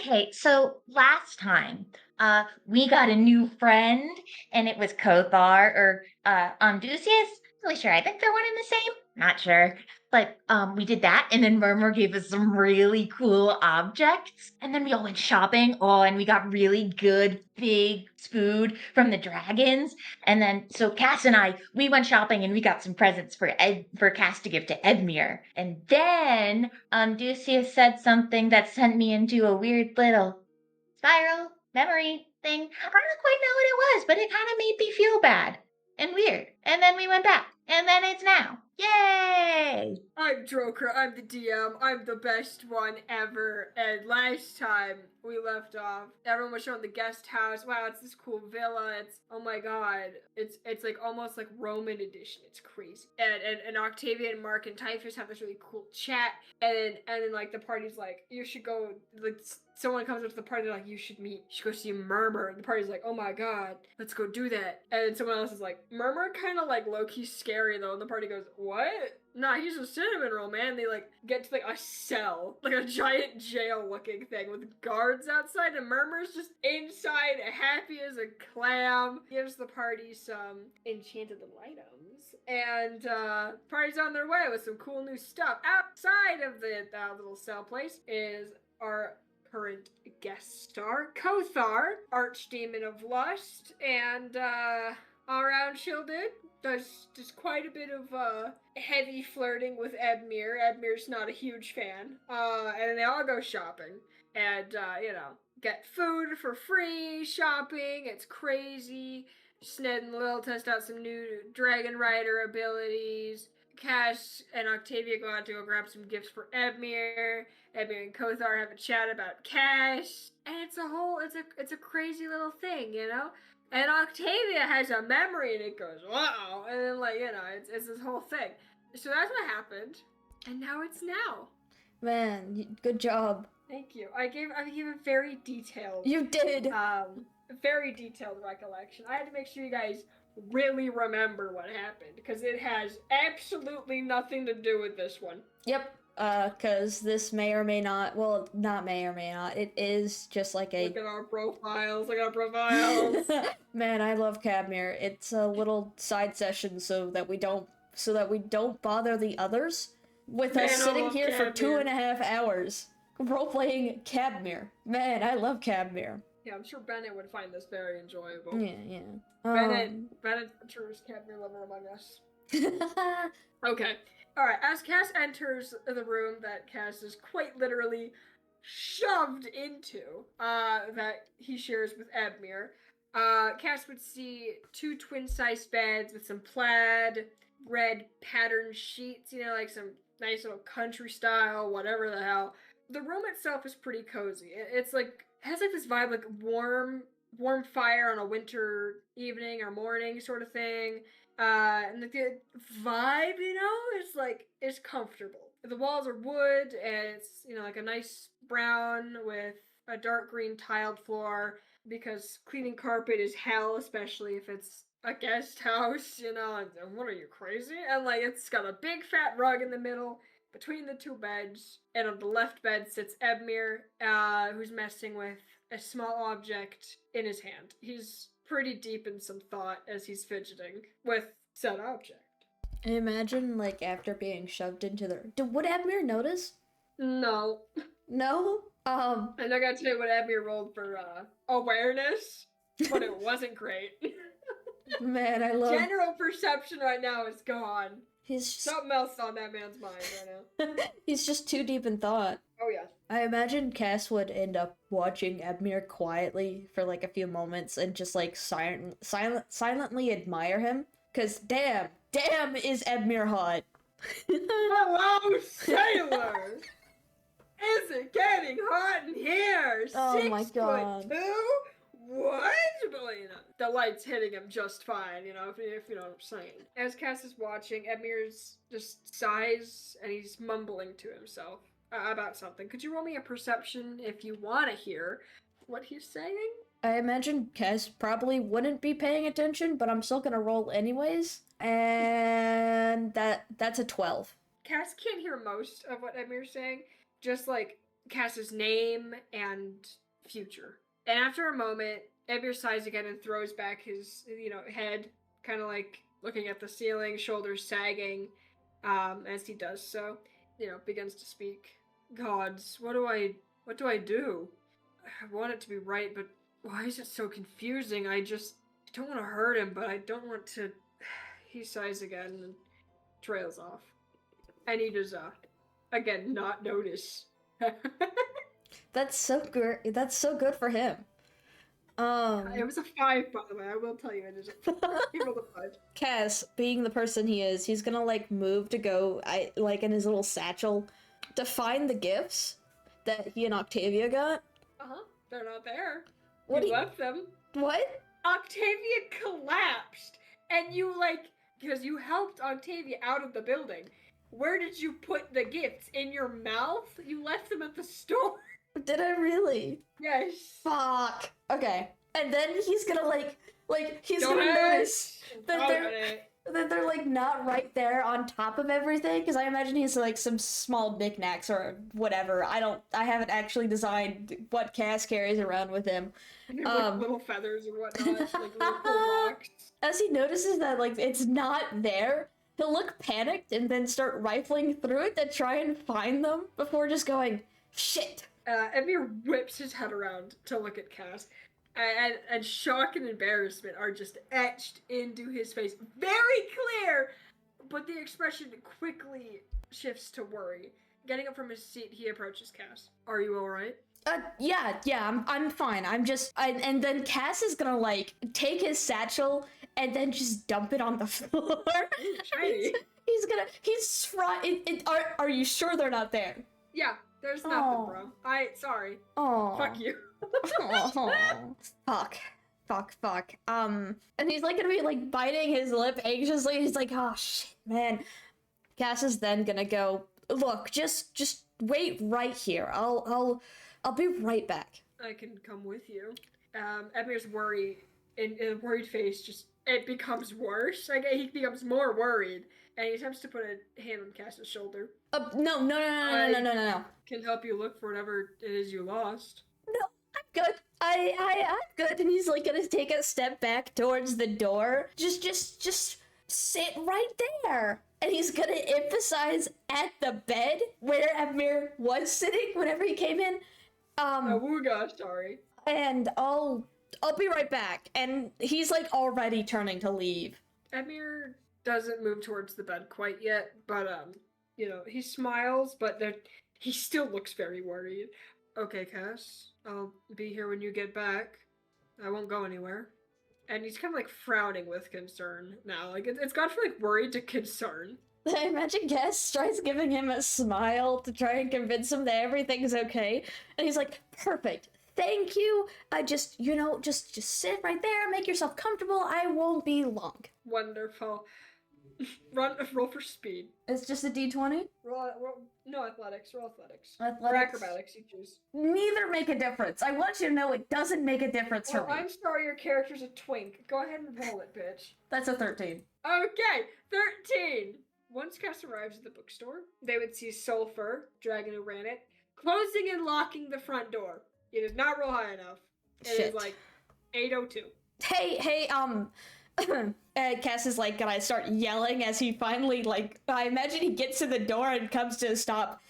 Okay, so last time, we got a new friend, and it was Kothar or Ducius. Really sure. I think they're one and the same. Not sure, but we did that, and then Murmur gave us some really cool objects, and then we all went shopping. Oh, and we got really good big food from the dragons, and then so Cass and I we went shopping, and we got some presents for Cass to give to Ebmir, and then Ducius said something that sent me into a weird little spiral memory thing. I don't quite know what it was, but it kind of made me feel bad and weird. And then we went back, and then it's now. Yay! I'm Joker, I'm the DM, I'm the best one ever, and last time we left off, everyone was showing the guest house. Wow, it's this cool villa, it's, oh my god, it's like almost like Roman edition, it's crazy. And Octavia and Mark and Typhus have this really cool chat, and then like the party's like, you should go, like someone comes up to the party, they're like, you should go see Murmur, and the party's like, oh my god, let's go do that. And then someone else is like, Murmur kind of like low-key scary though, and the party goes, what? Nah, he's a cinnamon roll, man. They like get to like a cell, like a giant jail looking thing with guards outside, and Murmur's just inside, happy as a clam. Gives the party some enchanted items, and party's on their way with some cool new stuff. Outside of the little cell place is our current guest star, Kothar, Archdemon of Lust, and all around chill dude. Does quite a bit of heavy flirting with Ebmir. Ebmir's not a huge fan. And they all go shopping. And, get food for free, shopping, it's crazy. Sned and Lil test out some new Dragon Rider abilities. Cass and Octavia go out to go grab some gifts for Ebmir. Ebmir and Kothar have a chat about Cass. And it's a crazy little thing, you know? And Octavia has a memory and it goes, wow. And then, like, it's this whole thing. So that's what happened. And now it's now. Man, good job. Thank you. I gave a very detailed. You did. Very detailed recollection. I had to make sure you guys really remember what happened because it has absolutely nothing to do with this one. Yep. Cause this may or may not, well, not may or may not, it is just like a... Look at our profiles, Man, I love Cadmere. It's a little side session so that we don't bother the others with us sitting here Cadmere for 2.5 hours role-playing Cadmere. Man, I love Cadmere. Yeah, I'm sure Bennett would find this very enjoyable. Yeah. Bennett truest Cadmere lover among us. Okay. Alright, as Cass enters the room that Cass is quite literally shoved into, that he shares with Ebmir, Cass would see 2 twin-sized beds with some plaid, red patterned sheets, like some nice little country style, whatever the hell. The room itself is pretty cozy. It's like, has like this vibe, like warm fire on a winter evening or morning sort of thing. And the vibe, is comfortable. The walls are wood, and it's, like a nice brown with a dark green tiled floor, because cleaning carpet is hell, especially if it's a guest house, and what are you, crazy? And, it's got a big fat rug in the middle, between the 2 beds, and on the left bed sits Ebmir, who's messing with a small object in his hand. He's pretty deep in some thought as he's fidgeting with said object. I imagine, after being shoved into the... Would Ebmir notice? No. No? I'm not gonna tell you what Ebmir rolled for, awareness, but it wasn't great. Man, I love... General perception right now is gone. He's just... Something else on that man's mind right now. He's just too deep in thought. Oh, yeah. I imagine Cass would end up watching Ebmir quietly for, a few moments and just, silently admire him. Cause damn is Ebmir hot. Hello, sailor! Is it getting hot in here? Oh my god. 6'2"? What? But, the light's hitting him just fine, if you know what I'm saying. As Cass is watching, Ebmir's just sighs, and he's mumbling to himself about something. Could you roll me a perception if you want to hear what he's saying? I imagine Cass probably wouldn't be paying attention, but I'm still gonna roll anyways. And that's a 12. Cass can't hear most of what Ebmir's saying, just Cass's name and future. And after a moment, Ebmir sighs again and throws back his, head, kind of like looking at the ceiling, shoulders sagging, as he does so, begins to speak. Gods, what do I do? I want it to be right, but why is it so confusing? I don't want to hurt him, but I don't want to... He sighs again and trails off. And he does, again, not notice. That's so good. That's so good for him. It was a 5, by the way. I will tell you, it is he rolled a 5. Cass, being the person he is, he's gonna like move to go, in his little satchel, to find the gifts that he and Octavia got. They're not there. What You left them. What? Octavia collapsed, and because you helped Octavia out of the building. Where did you put the gifts? In your mouth? You left them at the store. Did I really? Yes. Fuck. Okay. And then he's gonna he's Don't gonna ask. notice that they're like not right there on top of everything, because I imagine he's like some small knickknacks or whatever. I haven't actually designed what Cass carries around with him. Like little feathers or whatnot, like little cool rocks. As he notices that like it's not there, he'll look panicked and then start rifling through it to try and find them before just going, shit. Ebmir whips his head around to look at Cass, and shock and embarrassment are just etched into his face. Very clear! But the expression quickly shifts to worry. Getting up from his seat, he approaches Cass. Are you alright? Yeah, I'm fine. And then Cass is gonna like take his satchel and then just dump it on the floor. Shiny. Are you sure they're not there? Yeah, there's nothing, bro. Sorry. Oh. Fuck you. Fuck. And he's like gonna be like biting his lip anxiously. He's like, oh shit, man. Cass is then gonna go, look, just wait right here. I'll be right back. I can come with you. Ebmir's worry, in a worried face, it becomes worse. He becomes more worried, and he attempts to put a hand on Cass's shoulder. No. Can help you look for whatever it is you lost. No, I'm good. I'm good. And he's like gonna take a step back towards the door. Just sit right there. And he's gonna emphasize at the bed where Ebmir was sitting whenever he came in. Oh gosh, sorry. And I'll be right back. And he's like already turning to leave. Ebmir doesn't move towards the bed quite yet, but he smiles, but he still looks very worried. Okay, Cass, I'll be here when you get back. I won't go anywhere. And he's kind of like frowning with concern now. Like it's gone from like worried to concern. I imagine Cass tries giving him a smile to try and convince him that everything's okay. And he's like, perfect. Thank you. I just sit right there, make yourself comfortable. I won't be long. Wonderful. Roll for speed. It's just a D20? No athletics. Roll athletics. Or acrobatics, you choose. Neither make a difference. I want you to know it doesn't make a difference for me. I'm sorry, your character's a twink. Go ahead and roll it, bitch. That's a 13. Okay, 13. Once Cass arrives at the bookstore, they would see Sulfur, dragon who ran it, closing and locking the front door. He did not roll high enough. It is like 8:02. Hey, Cass is like gonna start yelling as he finally I imagine he gets to the door and comes to a stop.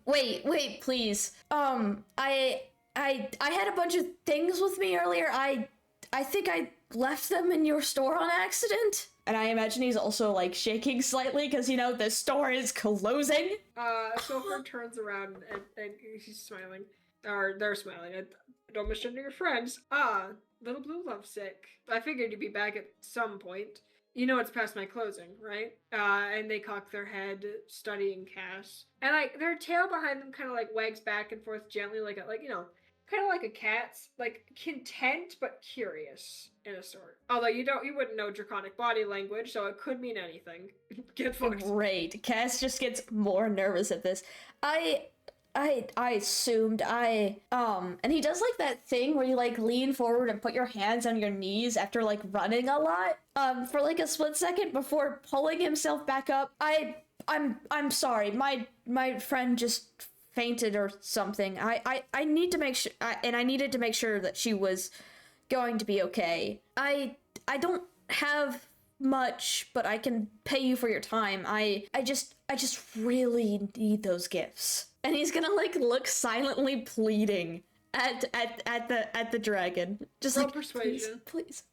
Wait, please. I had a bunch of things with me earlier. I think I left them in your store on accident. And I imagine he's also like shaking slightly because the store is closing. Sulfur turns around and he's smiling. Or they're smiling. Don't misgender your friends. Little Blue Lovesick. I figured you'd be back at some point. You know it's past my closing, right? And they cock their head, studying Cass. And their tail behind them kind of wags back and forth gently, kind of like a cat's, content but curious in a sort. Although you wouldn't know draconic body language, so it could mean anything. Get fucked. Great. Cass just gets more nervous at this. I assumed and he does that thing where you lean forward and put your hands on your knees after running a lot for a split second before pulling himself back up. I'm sorry. My friend just fainted or something. I need to make sure, and I needed to make sure that she was going to be okay. I don't have much, but I can pay you for your time. I just really need those gifts. And he's gonna like look silently pleading at the dragon. Just Roll like persuasion. please.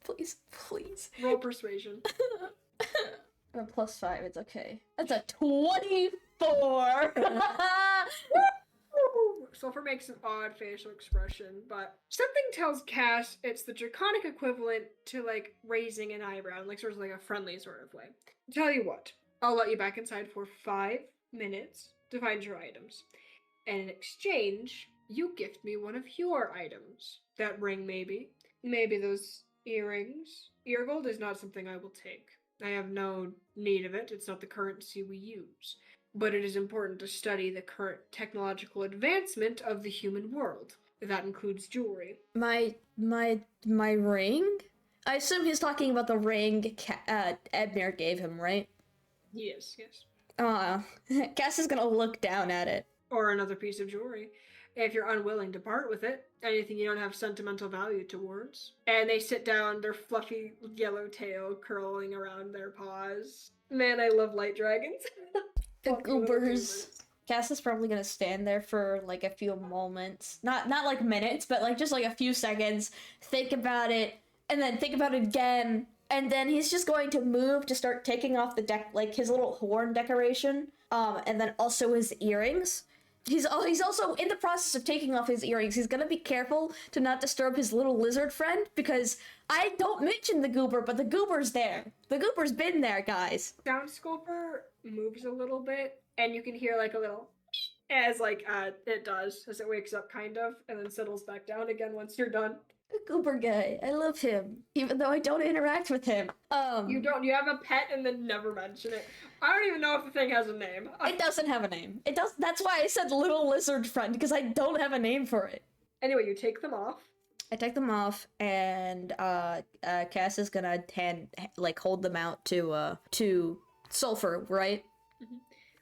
Roll persuasion. Or +5, it's okay. That's a 24. Sulfur makes an odd facial expression, but something tells Cass it's the draconic equivalent to like raising an eyebrow, like sort of like a friendly sort of way. Tell you what, I'll let you back inside for 5 minutes to find your items. And in exchange, you gift me one of your items. That ring, maybe. Maybe those earrings. Ear gold is not something I will take. I have no need of it. It's not the currency we use. But it is important to study the current technological advancement of the human world. That includes jewelry. My ring? I assume he's talking about the ring Ebmir gave him, right? Yes. Cass is gonna look down at it. Or another piece of jewelry. If you're unwilling to part with it, anything you don't have sentimental value towards. And they sit down, their fluffy yellow tail curling around their paws. Man, I love light dragons. The goobers. Cass is probably gonna stand there for like a few moments. Not like minutes, but like just like a few seconds. Think about it, and then think about it again. And then he's just going to move to start taking off the like his little horn decoration. And then also his earrings. He's also in the process of taking off his earrings. He's gonna be careful to not disturb his little lizard friend, because I don't mention the goober, but the goober's there. The goober's been there, guys. Sound Sculper moves a little bit, and you can hear like a little as like it does as it wakes up kind of, and then settles back down again once you're done. The goober guy, I love him, even though I don't interact with him. You don't. You have a pet and then never mention it. I don't even know if the thing has a name. It doesn't have a name. It does. That's why I said little lizard friend, because I don't have a name for it. Anyway, you take them off. I take them off, and Cass is gonna hold them out to Sulfur, right? Mm-hmm.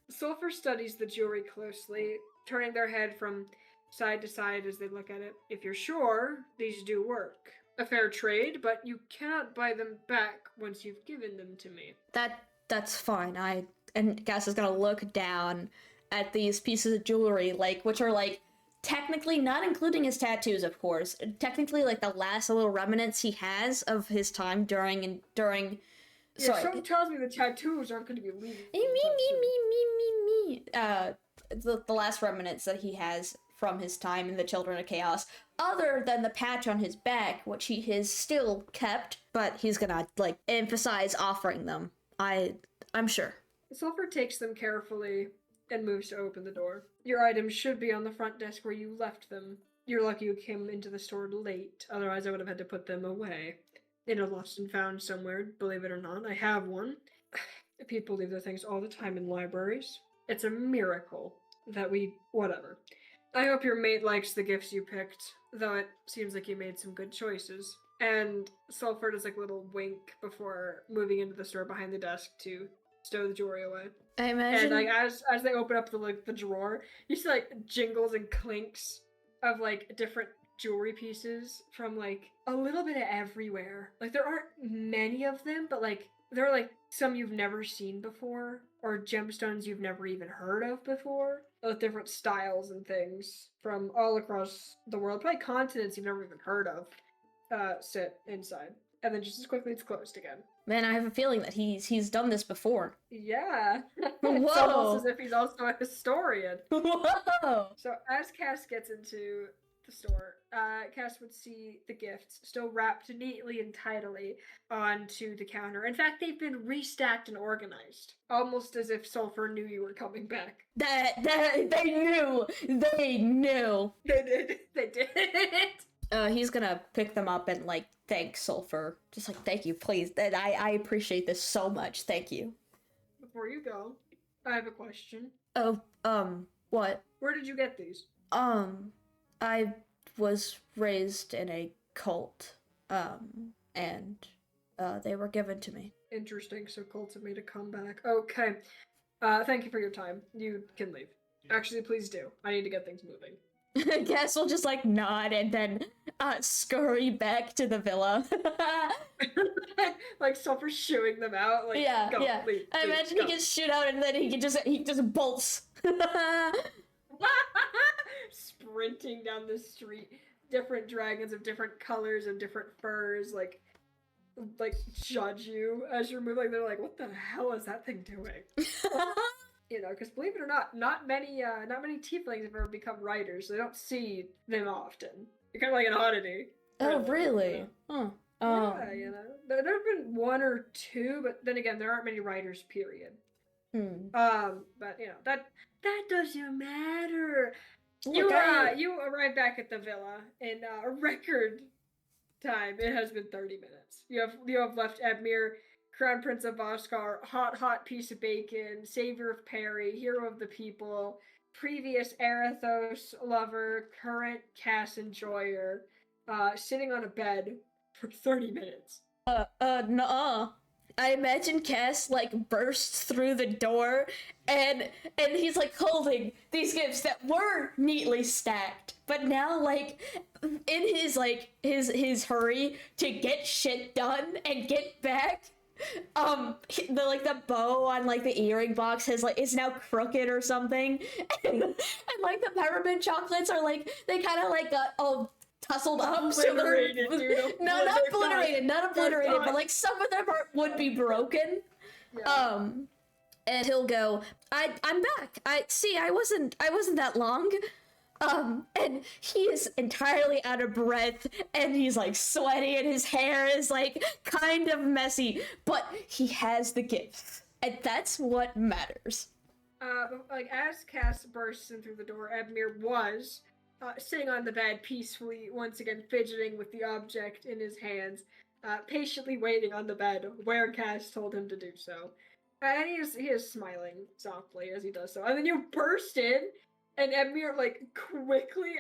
Sulfur studies the jewelry closely, turning their head from side to side as they look at it. If you're sure, these do work. A fair trade, but you cannot buy them back once you've given them to me. That's fine. And Cass is gonna look down at these pieces of jewelry, which are technically, not including his tattoos, of course, technically the last little remnants he has of his time during. Yeah, something tells me the tattoos aren't going to be leaving. Me. The last remnants that he has from his time in the Children of Chaos, other than the patch on his back, which he has still kept, but he's gonna emphasize offering them. I'm sure. Sulfur takes them carefully and moves to open the door. Your items should be on the front desk where you left them. You're lucky you came into the store late, otherwise I would have had to put them away. In a lost and found somewhere, believe it or not. I have one. People leave their things all the time in libraries. It's a miracle that whatever. I hope your mate likes the gifts you picked, though it seems like you made some good choices. And Sulfur does a little wink before moving into the store behind the desk to stow the jewelry away. I imagine. And as they open up the drawer, you see jingles and clinks of different jewelry pieces from a little bit of everywhere. There aren't many of them, but there are some you've never seen before, or gemstones you've never even heard of before, with different styles and things from all across the world, probably continents you've never even heard of, sit inside. And then just as quickly it's closed again. Man, I have a feeling that he's done this before. Yeah. Whoa. It's almost as if he's also a historian. Whoa! So as Cass gets into the store, Cass would see the gifts still wrapped neatly and tidily onto the counter. In fact, they've been restacked and organized, almost as if Sulfur knew you were coming back. They knew. They did. He's gonna pick them up and thank Sulfur. Just thank you, please. I appreciate this so much. Thank you. Before you go, I have a question. Oh, what? Where did you get these? I was raised in a cult, and they were given to me. Interesting, so cults have made a comeback. Okay. Thank you for your time. You can leave. Actually, please do. I need to get things moving. Cass will just like nod and then scurry back to the villa. Like Sulfur shooing them out. Like, yeah, go, yeah. leave, I leave, imagine go. he gets shoot out and then he just bolts. Sprinting down the street. Different dragons of different colors and different furs, like judge you as you're moving. They're like, what the hell is that thing doing? You know, because believe it or not many tieflings have ever become riders. So they don't see them often. You're kind of like an oddity. Oh, really? You know? Huh. Yeah, you know. There have been one or two, but then again, there aren't many riders, period. But you know, that doesn't matter. You arrive back at the villa in a record time. It has been 30 minutes. You have left Ebmir, Crown Prince of Voskar, hot piece of bacon, savior of Perry, hero of the people, previous Arathos lover, current Cass enjoyer, sitting on a bed for 30 minutes. Nuh-uh. I imagine Cass like bursts through the door and he's like holding these gifts that were neatly stacked, but now like in his his hurry to get shit done and get back, the bow on like the earring box is now crooked or something, and like the peppermint chocolates are like they kind of like got all tussled up, so they're dude. no, not obliterated, but like some of them would be broken. Yeah. And he'll go, I'm back. I wasn't that long. And he is entirely out of breath, and he's like sweaty, and his hair is like kind of messy, but he has the gift, and that's what matters. Like as Cass bursts in through the door, Ebmir was sitting on the bed peacefully, once again fidgeting with the object in his hands, patiently waiting on the bed where Cass told him to do so. And he is smiling softly as he does so. And then you burst in, and Ebmir, like, quickly,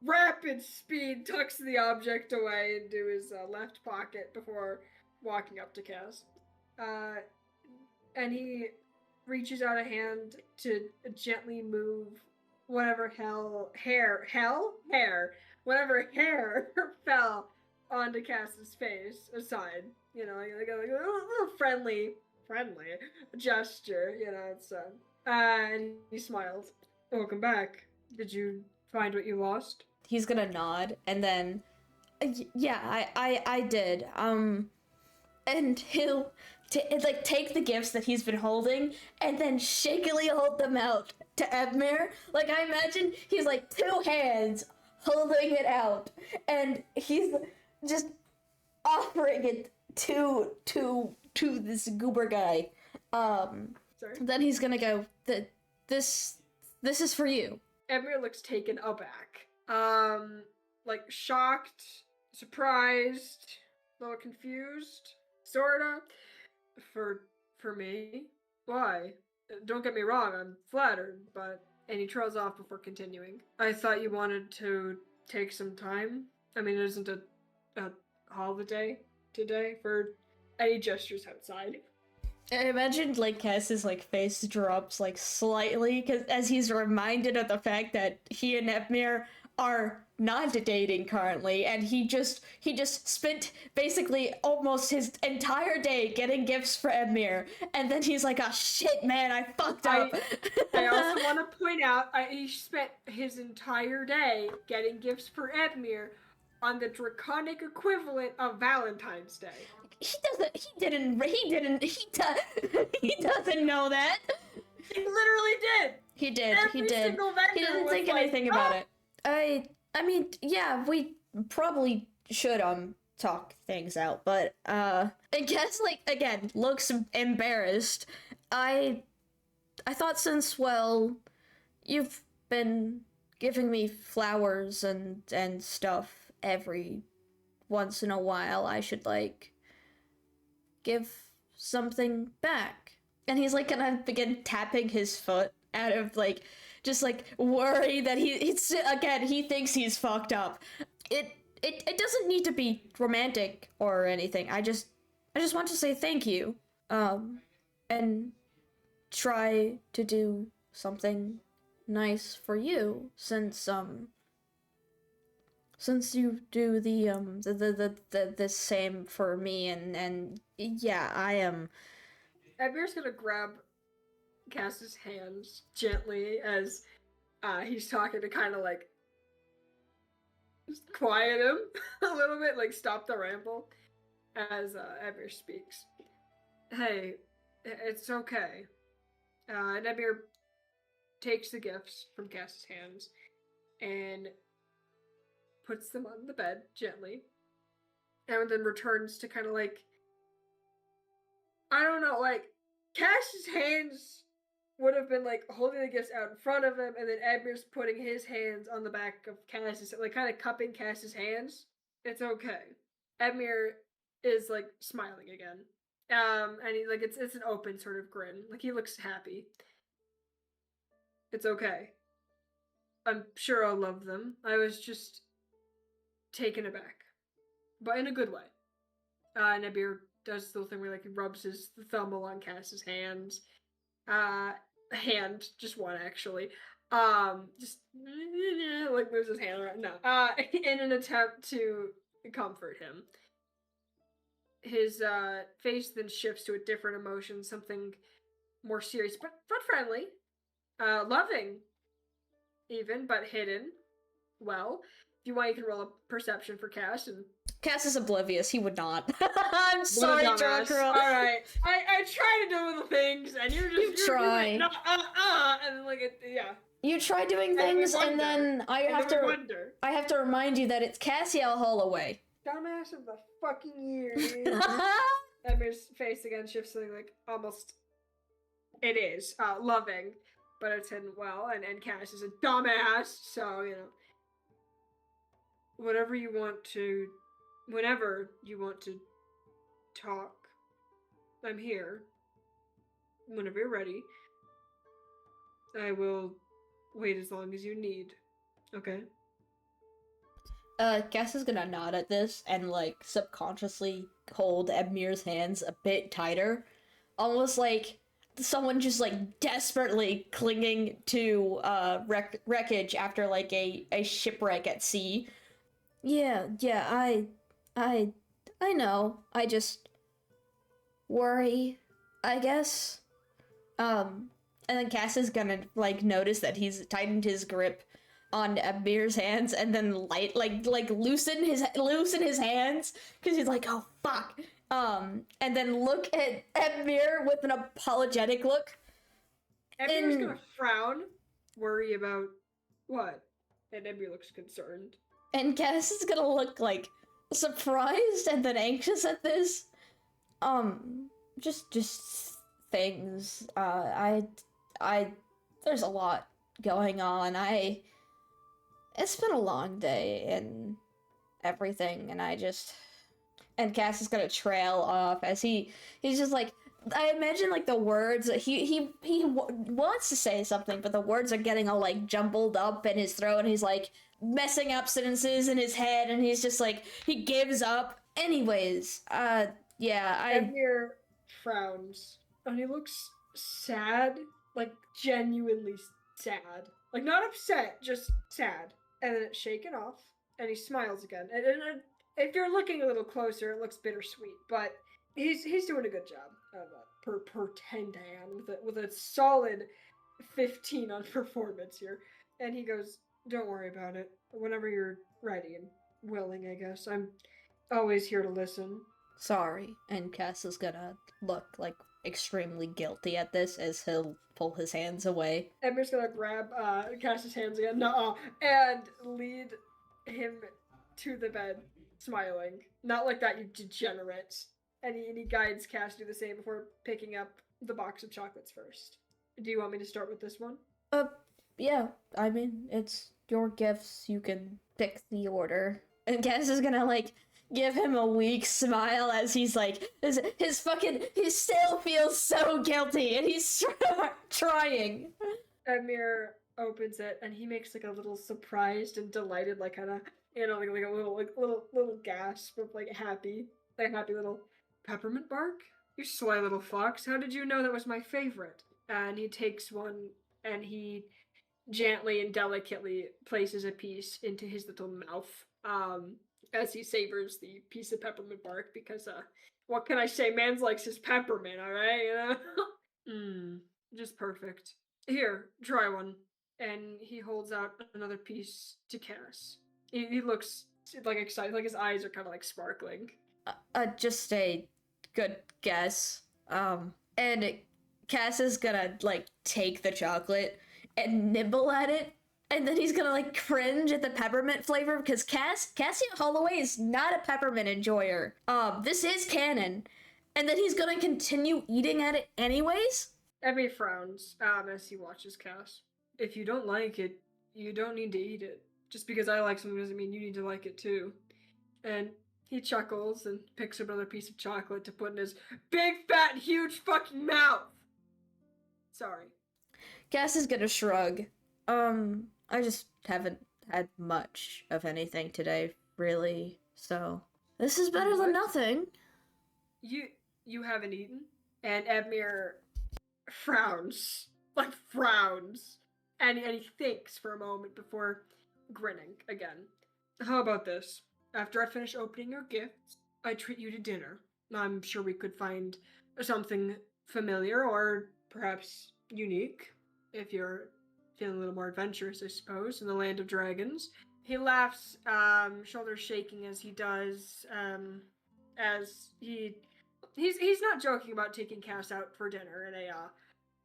rapid speed, tucks the object away into his left pocket before walking up to Cass. And he reaches out a hand to gently move whatever whatever hair fell onto Cass's face aside. You know, like a little friendly gesture, you know, it's and he smiles. Welcome back. Did you find what you lost? He's gonna nod, and then yeah, I did. And he'll take the gifts that he's been holding and then shakily hold them out to Ebmir. Like, I imagine he's like two hands holding it out, and he's just offering it to this goober guy. Sorry? Then he's gonna go, this is for you. Ebmir looks taken aback. Like shocked, surprised, a little confused, sorta. For me? Why? Don't get me wrong, I'm flattered, but... And he trails off before continuing. I thought you wanted to take some time. I mean, it isn't a holiday today for any gestures outside. I imagine, like, Cass's, like, face drops, like, slightly, because as he's reminded of the fact that he and Ebmir are not dating currently, and he just spent basically almost his entire day getting gifts for Ebmir, and then he's like, oh shit, man, I fucked up. I also want to point out, he spent his entire day getting gifts for Ebmir on the draconic equivalent of Valentine's Day. He doesn't know that. He literally did. He did. Every single vendor He didn't was think like, anything about it. I mean, yeah, we probably should talk things out, but I guess, like, again, looks embarrassed. I thought since, well, you've been giving me flowers and stuff every once in a while, I should, like, give something back. And he's, like, gonna begin tapping his foot out of, like, just, like, worry that he thinks he's fucked up. It doesn't need to be romantic or anything. I just want to say thank you. And try to do something nice for you, since you do the same for me, and yeah, I am. Ebmir's gonna grab Cass's hands gently as he's talking to kind of like just quiet him a little bit, like stop the ramble as Ebmir speaks. Hey, it's okay. And Ebmir takes the gifts from Cass's hands and puts them on the bed gently, and then returns to kind of like, I don't know, like Cass's hands would have been like holding the gifts out in front of him, and then Edmir's putting his hands on the back of Cass's, like kind of cupping Cass's hands. It's okay. Ebmir is like smiling again, and he like it's an open sort of grin, like he looks happy. It's okay. I'm sure I'll love them. I was just taken aback, but in a good way. And Ebmir does the little thing where like he rubs his thumb along Cass's hands. Hand, just one actually. Just like moves his hand around. No. In an attempt to comfort him. His face then shifts to a different emotion, something more serious, but friendly. Loving, even, but hidden. Well, if you want, you can roll a perception for Cass, and Cass is oblivious. He would not. I'm sorry, Drunk Girl. Alright. I try to do little things, and you're try. Like, no, and then like yeah. You try doing things, and then I have to remind you that it's Cassiel Holloway. Dumbass of the fucking year, dude. Edmir's face again shifts to like almost. It is loving, but it's hidden well, and Cass is a dumbass, so you know. Whatever you want to, whenever you want to talk, I'm here. Whenever you're ready, I will wait as long as you need. Okay? Cass is gonna nod at this and, like, subconsciously hold Ebmir's hands a bit tighter. Almost like someone just, like, desperately clinging to, wreckage after, like, a shipwreck at sea. Yeah, I know. I just worry, I guess. And then Cass is gonna, like, notice that he's tightened his grip on Ebmir's hands and then loosen his hands because he's like, oh fuck. And then look at Ebmir with an apologetic look. Ebmir's gonna frown, worry about what? And Ebmir looks concerned. And Cass is gonna look, like, surprised and then anxious at this. Just things. There's a lot going on. It's been a long day and everything, and and Cass is gonna trail off as he's just like, I imagine, like, the words, he wants to say something, but the words are getting all, like, jumbled up in his throat, and he's, like, messing up sentences in his head, and he's just, like, he gives up. Anyways, Ebmir frowns, and he looks sad, like, genuinely sad. Like, not upset, just sad. And then it's shaken off, and he smiles again. And if you're looking a little closer, it looks bittersweet, but he's doing a good job per 10 Dan with a solid 15 on performance here. And he goes, don't worry about it. Whenever you're ready and willing, I guess. I'm always here to listen. Sorry. And Cass is gonna look, like, extremely guilty at this as he'll pull his hands away. Ebmir's gonna grab Cass's hands again, and lead him to the bed, smiling. Not like that, you degenerates. And he guides Cass to do the same before picking up the box of chocolates first. Do you want me to start with this one? Yeah. I mean, it's your gifts. You can pick the order. And Cass is gonna, like, give him a weak smile as he's like, he still feels so guilty, and he's trying. Ebmir opens it, and he makes, like, a little surprised and delighted, like, kind of, you know, like a little gasp of, like, happy little peppermint bark. You sly little fox. How did you know that was my favorite? And he takes one, and he gently and delicately places a piece into his little mouth, as he savors the piece of peppermint bark, because, what can I say? Man's likes his peppermint, alright, you know? Just perfect. Here, try one. And he holds out another piece to Cass. He looks, like, excited, like his eyes are kind of, like, sparkling. Just a good guess. And Cass is gonna, like, take the chocolate and nibble at it, and then he's gonna, like, cringe at the peppermint flavor, because Cassiel Holloway is not a peppermint enjoyer. This is canon. And then he's gonna continue eating at it anyways? Ebby frowns, as he watches Cass. If you don't like it, you don't need to eat it. Just because I like something doesn't mean you need to like it too. And he chuckles and picks up another piece of chocolate to put in his big, fat, huge fucking mouth. Sorry. Cass is gonna shrug. I just haven't had much of anything today, really. So this is better than nothing. You haven't eaten? And Ebmir frowns. Like, frowns. And he thinks for a moment before grinning again. How about this? After I finish opening your gifts, I treat you to dinner. I'm sure we could find something familiar or perhaps unique, if you're feeling a little more adventurous, I suppose, in the land of dragons. He laughs, shoulders shaking as he does, as he's not joking about taking Cass out for dinner in a,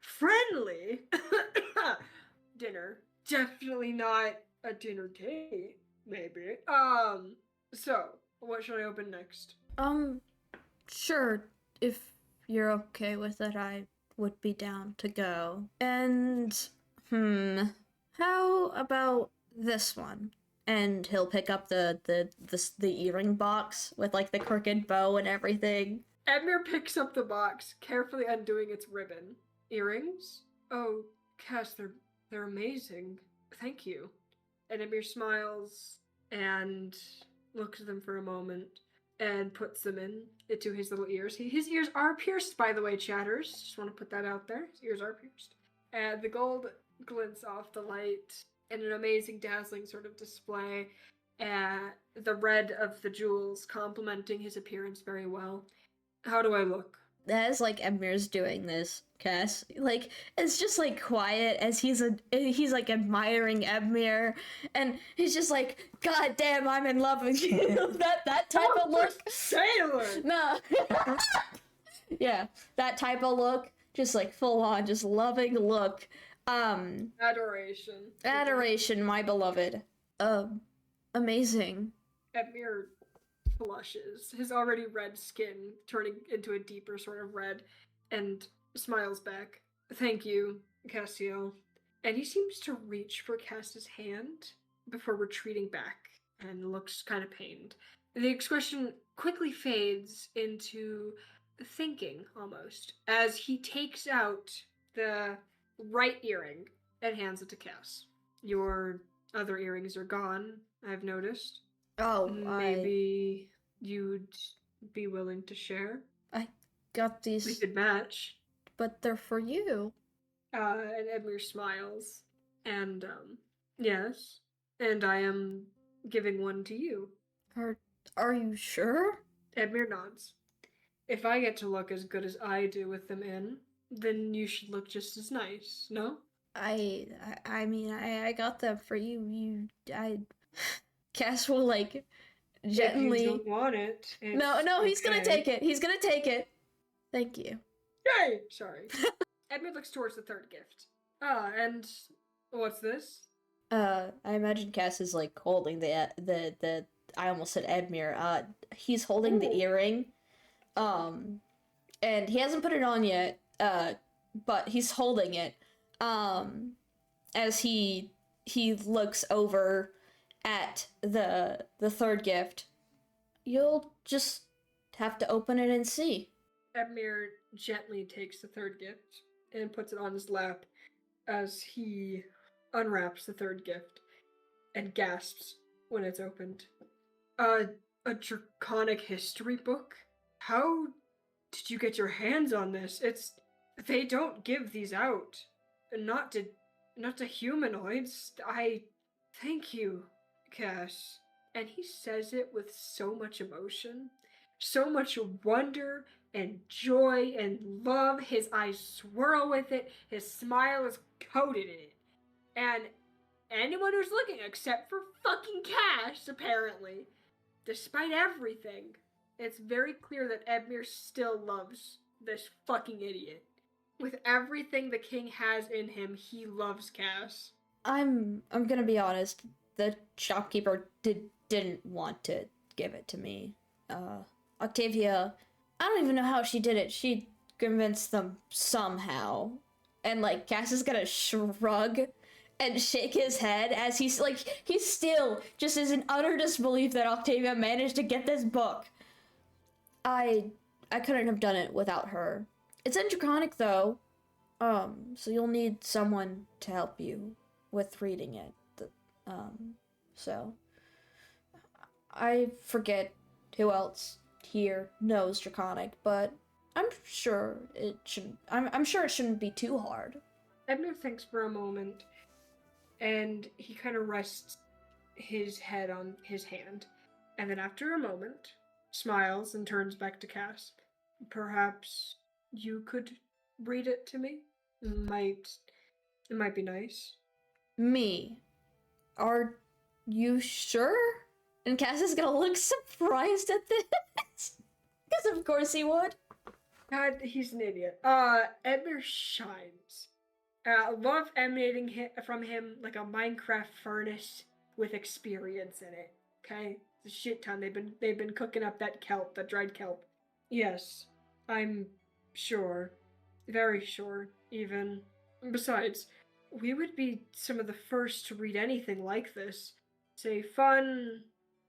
friendly dinner. Definitely not a dinner date, maybe. So, what should I open next? Sure, if you're okay with it, I would be down to go. And, how about this one? And he'll pick up the earring box with, like, the crooked bow and everything. Ebmir picks up the box, carefully undoing its ribbon. Earrings? Oh, Cass, they're amazing. Thank you. And Ebmir smiles and looks at them for a moment and puts them into his little ears. His ears are pierced, by the way, chatters. Just want to put that out there. His ears are pierced. And the gold glints off the light in an amazing, dazzling sort of display. The red of the jewels complementing his appearance very well. How do I look? As, like, Ebmir's doing this, Cass, like, it's just, like, quiet as he's like, admiring Ebmir, and he's just like, God damn, I'm in love with you. that type of look. Sailor! No. Yeah, that type of look, just, like, full on, just loving look. Adoration. Adoration, my beloved. Amazing. Ebmir blushes, his already red skin turning into a deeper sort of red, and smiles back. Thank you, Cassiel. And he seems to reach for Cass's hand before retreating back, and looks kind of pained. The expression quickly fades into thinking, almost, as he takes out the right earring and hands it to Cass. Your other earrings are gone, I've noticed. Oh, maybe you'd be willing to share? I got these. We could match. But they're for you. And Ebmir smiles. And, yes. And I am giving one to you. Are you sure? Ebmir nods. If I get to look as good as I do with them in, then you should look just as nice, no? I mean, I got them for you. Cass will, like, gently. If you don't want it. No, he's gonna take it. He's gonna take it. Thank you. Yay! Sorry. Ebmir looks towards the third gift. And what's this? I imagine Cass is, like, holding the I almost said Ebmir. He's holding the earring. And he hasn't put it on yet. But he's holding it. As he looks over at the third gift. You'll just have to open it and see. Ebmir gently takes the third gift and puts it on his lap as he unwraps the third gift and gasps when it's opened. A draconic history book? How did you get your hands on this? They don't give these out. Not to not the humanoids. Thank you, Cass. And he says it with so much emotion, so much wonder and joy and love. His eyes swirl with it. His smile is coated in it. And anyone who's looking, except for fucking Cass, apparently, despite everything, it's very clear that Ebmir still loves this fucking idiot. With everything the king has in him, he loves Cass. I'm gonna be honest. The shopkeeper didn't want to give it to me. Octavia, I don't even know how she did it. She convinced them somehow. And like Cass is gonna shrug and shake his head as he's still just is in utter disbelief that Octavia managed to get this book. I couldn't have done it without her. It's in Draconic though. So you'll need someone to help you with reading it. So I forget who else here knows Draconic, but I'm sure it shouldn't. I'm sure it shouldn't be too hard. Ebmir thinks for a moment, and he kind of rests his head on his hand, and then after a moment, smiles and turns back to Cass. Perhaps you could read it to me? It might be nice. Me? Are you sure? And Cass is gonna look surprised at this. Because of course he would. God, he's an idiot. Ebmir shines. Love emanating from him like a Minecraft furnace with experience in it. Okay? It's a shit ton. They've been cooking up that kelp, that dried kelp. Yes, I'm sure. Very sure, even. Besides, we would be some of the first to read anything like this. It's a fun,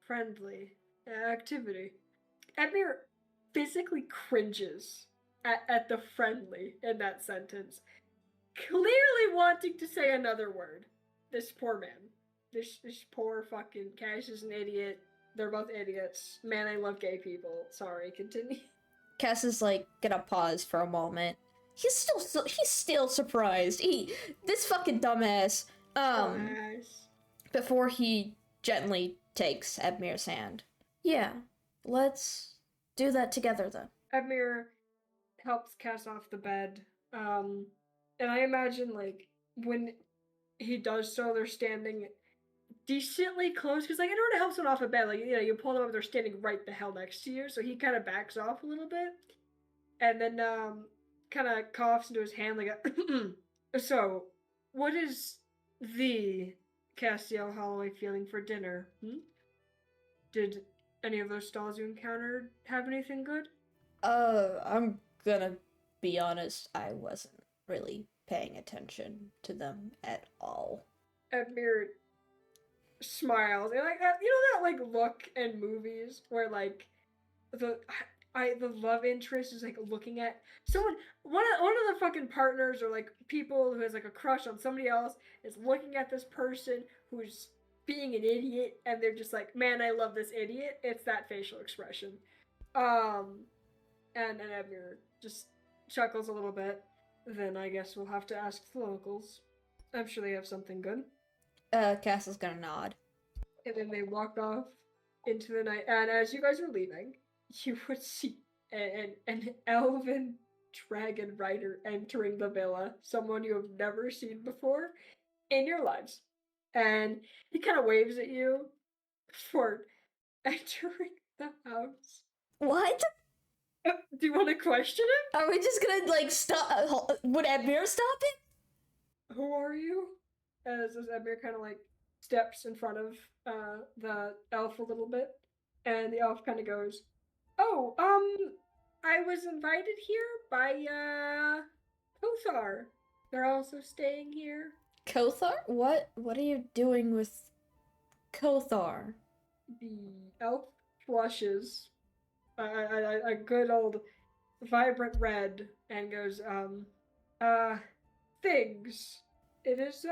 friendly activity. Ebmir physically cringes at the friendly in that sentence. Clearly wanting to say another word. This poor man. This poor fucking Cash is an idiot. They're both idiots. Man, I love gay people. Sorry, continue. Cass is like gonna pause for a moment. He's still surprised. This fucking dumbass. Before he gently takes Ebmir's hand. Yeah, let's do that together then. Ebmir helps Cass off the bed. And I imagine like when he does so, they're standing decently close, because like in order to help someone off a bed, like you pull them up, they're standing right the hell next to you, so he kind of backs off a little bit, and then kind of coughs into his hand like a so what is the Cassiel Holloway feeling for dinner? Did any of those stalls you encountered have anything good? I'm gonna be honest, I wasn't really paying attention to them at all. Ebmir smiles. And like that, that like look in movies where like the love interest is like looking at someone, one of the fucking partners or like people who has like a crush on somebody else is looking at this person who's being an idiot, and they're just like, man, I love this idiot. It's that facial expression. And Ebmir just chuckles a little bit. Then I guess we'll have to ask the locals. I'm sure they have something good. Cass is gonna nod. And then they walk off into the night. And as you guys are leaving, you would see an elven dragon rider entering the villa. Someone you have never seen before in your lives. And he kind of waves at you for entering the house. What? Do you want to question him? Are we just gonna like stop? Would Ebmir stop it? Who are you? As Ebmir kind of like steps in front of the elf a little bit, and the elf kind of goes, "Oh, I was invited here by Kothar. They're also staying here." Kothar? What are you doing with Kothar? The elf flushes a good old vibrant red and goes, things. It is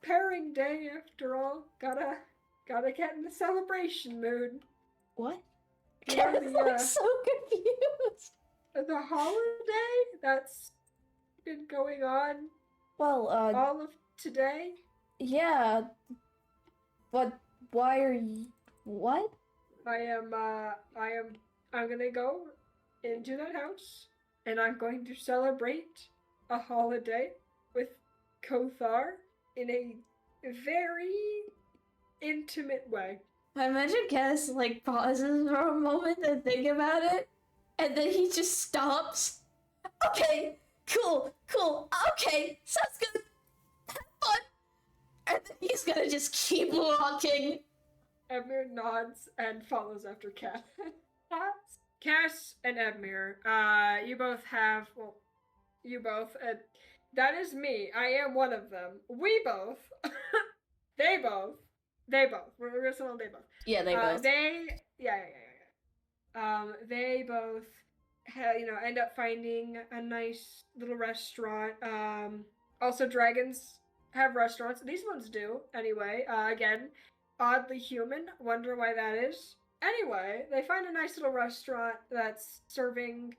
pairing day after all. Gotta get in the celebration mood. What? Yeah, I'm so confused. The holiday that's been going on Well, All of today? yeah, but why are you... What? I'm gonna go into that house, and I'm going to celebrate a holiday with Kothar in a very intimate way. I imagine Cass, like, pauses for a moment to think about it, and then he just stops. Okay, cool, okay, sounds good, have fun! And then he's gonna just keep walking. Ebmir nods and follows after Cass. Cass and Ebmir, you both have, well, you both, that is me. I am one of them. We both, they both, we're gonna say they both. Yeah, they both. They both, end up finding a nice little restaurant. Also dragons have restaurants. These ones do, anyway. Again, oddly human. Wonder why that is. Anyway, they find a nice little restaurant that's serving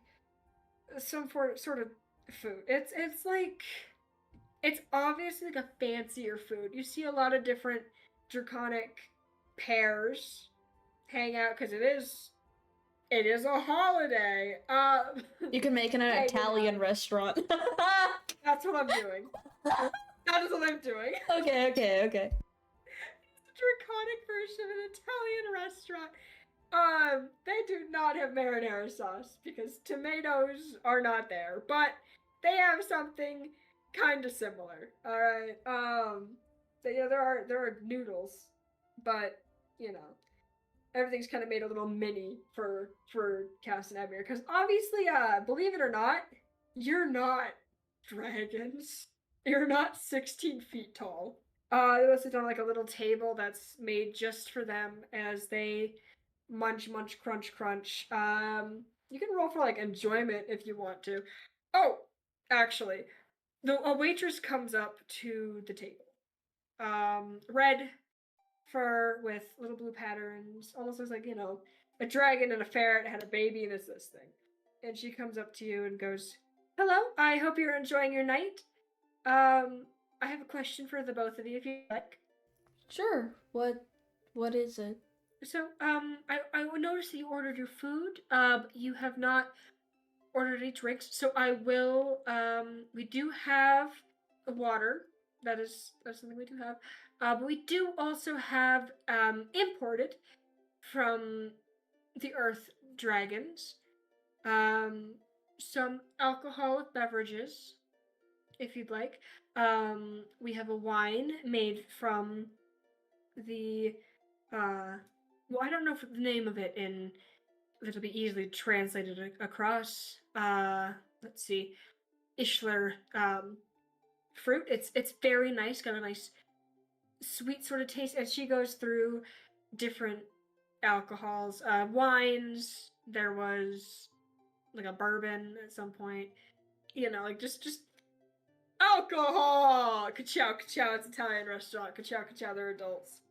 some sort of food. It's obviously like a fancier food. You see a lot of different draconic pairs hang out because it is a holiday. You can make an Italian restaurant. That's what I'm doing. That is what I'm doing. Okay. It's a draconic version of an Italian restaurant. They do not have marinara sauce because tomatoes are not there, but they have something kind of similar. All right. There are noodles, but everything's kind of made a little mini for Cass and Ebmir because obviously, believe it or not, you're not dragons. You're not 16 feet tall. They will sit on like a little table that's made just for them as they munch, crunch, crunch. You can roll for like enjoyment if you want to. Oh, actually, a waitress comes up to the table. Red fur with little blue patterns. Almost looks like, a dragon and a ferret had a baby and it's this thing. And she comes up to you and goes, "Hello, I hope you're enjoying your night. I have a question for the both of you if you like." Sure. What is it? So, I noticed that you ordered your food. But you have not ordered any drinks. So I will, we do have water. That's something we do have. But we do also have, imported from the Earth Dragons, some alcoholic beverages, if you'd like. We have a wine made from the, well, I don't know the name of it that'll be easily translated across. Let's see, Ishlar, fruit. It's very nice, got a nice sweet sort of taste, and she goes through different alcohols, wines. There was like a bourbon at some point, like just alcohol. Ka-chow, ka-chow. It's an Italian restaurant. Ka-chow, ka-chow. They're adults.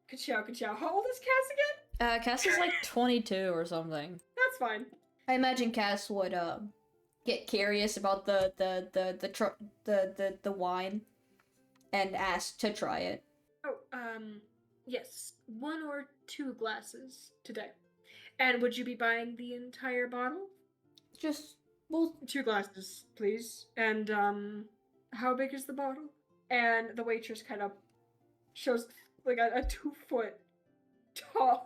Ka-chow, ka-chow. How old is Cass again? Cass is like 22 or something. That's fine. I imagine Cass would get curious about the wine and ask to try it. Oh, yes, 1 or 2 glasses today. And would you be buying the entire bottle? Just, well, 2 glasses, please. And how big is the bottle? And the waitress kind of shows like a 2-foot tall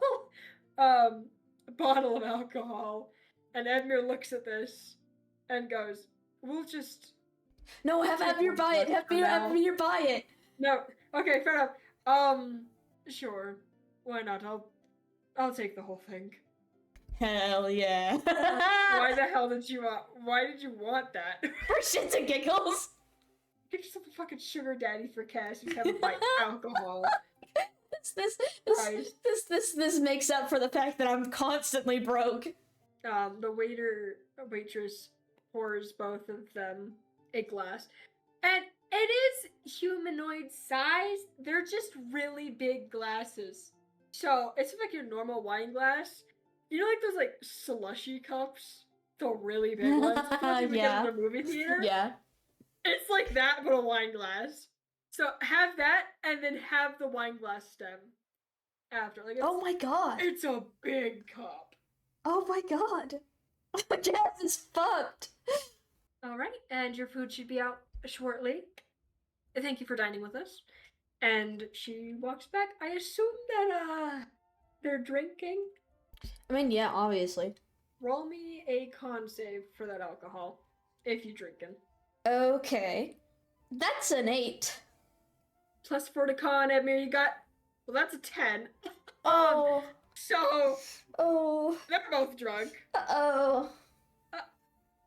bottle of alcohol. And Ebmir looks at this and goes, "We'll just..." No, have Ebmir buy it. Have Ebmir buy it. No. Okay, fair enough. Sure. Why not? I'll take the whole thing. Hell yeah. Why the hell did you want that? For shits and giggles. Get yourself a fucking sugar daddy for Cass who's having like alcohol. This makes up for the fact that I'm constantly broke. The waitress pours both of them a glass. And it is humanoid size. They're just really big glasses. So it's like your normal wine glass. You know, like those like slushy cups? The really big ones. Yeah. In a movie theater? Yeah. It's like that, but a wine glass. So have that, and then have the wine glass stem after. Like, Oh my god. it's a big cup. Oh my god. Jazz is fucked. All right, and your food should be out shortly. Thank you for dining with us. And she walks back. I assume that they're drinking. I mean, yeah, obviously. Roll me a con save for that alcohol, if you drinking. Okay. That's an 8. Plus 4 to con, Ebmir, you got... Well, that's a 10. Oh. So, Oh. they're both drunk. Oh.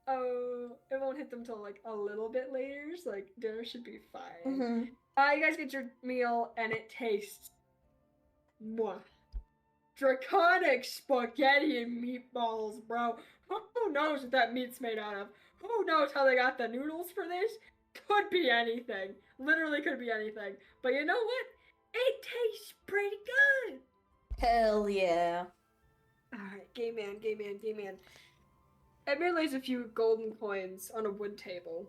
Oh, it won't hit them till like a little bit later, so like dinner should be fine. Mm-hmm. You guys get your meal, and it tastes... Mwah. Draconic spaghetti and meatballs, bro. Who knows what that meat's made out of? Who knows how they got the noodles for this? Could be anything. Literally could be anything. But you know what? It tastes pretty good. Hell yeah. Alright, gay man. Ebmir lays a few golden coins on a wood table.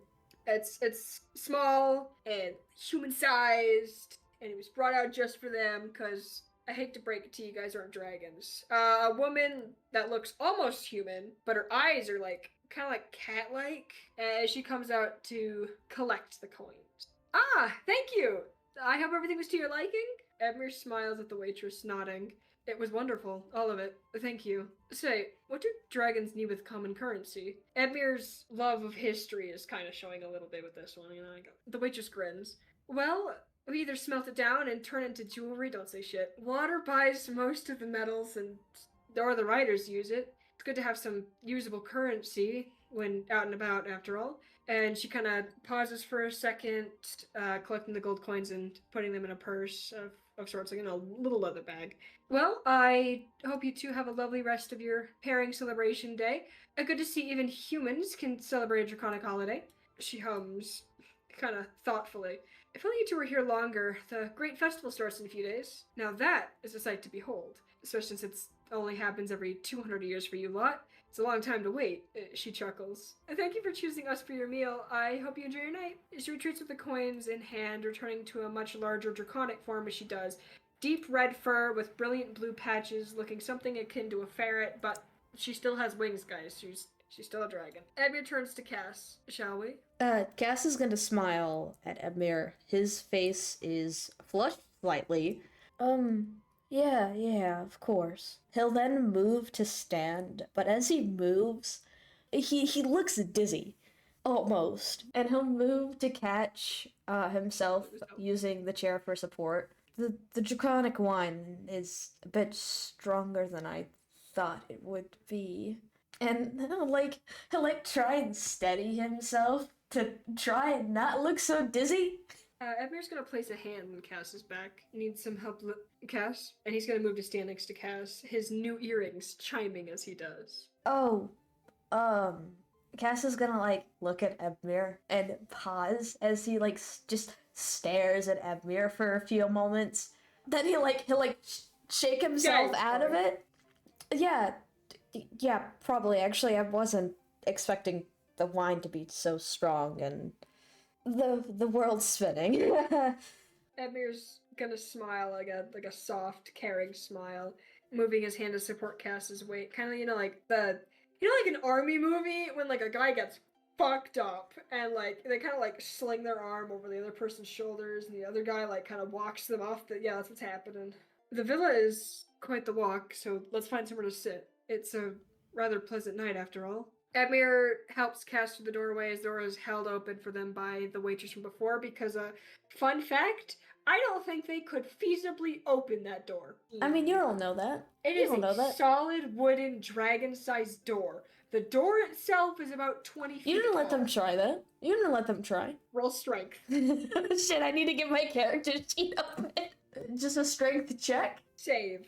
It's small and human-sized, and it was brought out just for them, because I hate to break it to you, you guys aren't dragons. A woman that looks almost human, but her eyes are like kind of like cat-like, as she comes out to collect the coins. Ah, thank you. I hope everything was to your liking. Ebmir smiles at the waitress, nodding. It was wonderful, all of it. Thank you. Say, what do dragons need with common currency? Ebmir's love of history is kind of showing a little bit with this one, you know. The waitress grins. Well, we either smelt it down and turn it into jewelry, don't say shit. Water buys most of the metals, or the riders use it. It's good to have some usable currency when out and about, after all. And she kind of pauses for a second, collecting the gold coins and putting them in a purse of sorts, like in a little leather bag. Well, I hope you two have a lovely rest of your pairing celebration day. Good to see even humans can celebrate a draconic holiday. She hums, kind of thoughtfully. If only you two were here longer. The great festival starts in a few days. Now that is a sight to behold, especially since it only happens every 200 years for you lot. It's a long time to wait, she chuckles. Thank you for choosing us for your meal. I hope you enjoy your night. She retreats with the coins in hand, returning to a much larger draconic form as she does. Deep red fur with brilliant blue patches, looking something akin to a ferret, but she still has wings, guys. She's still a dragon. Ebmir turns to Cass, shall we? Cass is gonna smile at Ebmir. His face is flushed slightly. Yeah, of course. He'll then move to stand, but as he moves, he looks dizzy. Almost. And he'll move to catch himself using the chair for support. The draconic wine is a bit stronger than I thought it would be. And he'll try and steady himself to try and not look so dizzy. Ebmir's gonna place a hand on Cass's back. Need some help, Cass? And he's gonna move to stand next to Cass, his new earrings chiming as he does. Cass is gonna look at Ebmir and pause as he just stares at Ebmir for a few moments. Then he'll shake himself out of it. Yeah, probably. Actually, I wasn't expecting the wine to be so strong and the world's spinning. Ebmir's gonna smile like a soft, caring smile, moving his hand to support Cass's weight. Kind of, like an army movie when a guy gets fucked up and they kind of sling their arm over the other person's shoulders and the other guy kind of walks them off. That's what's happening. The villa is quite the walk, so let's find somewhere to sit. It's a rather pleasant night after all. Ebmir helps Cass through the doorway as the door is held open for them by the waitress from before because, fun fact, I don't think they could feasibly open that door. I mean, you don't know that. It is a solid wooden dragon-sized door. The door itself is about 20 feet You didn't let tall. them try that. You didn't let them try. Roll strength. Shit, I need to get my character sheet up. Just a strength check? Save.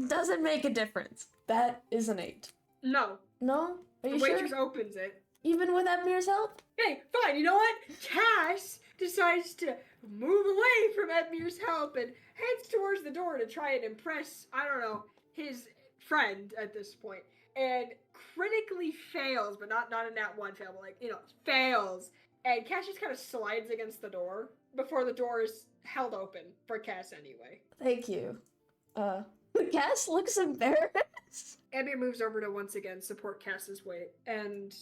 Doesn't make a difference. That is an 8. No. No? Are you The sure? waitress opens it. Even with Ebmir's help? Hey, fine, you know what? Cass decides to move away from Ebmir's help and heads towards the door to try and impress, I don't know, his friend at this point. And critically fails, but not in that one fail, but fails and Cass just kind of slides against the door before the door is held open for Cass anyway. Thank you. Cass looks embarrassed. Ebmir moves over to once again support Cass's weight, and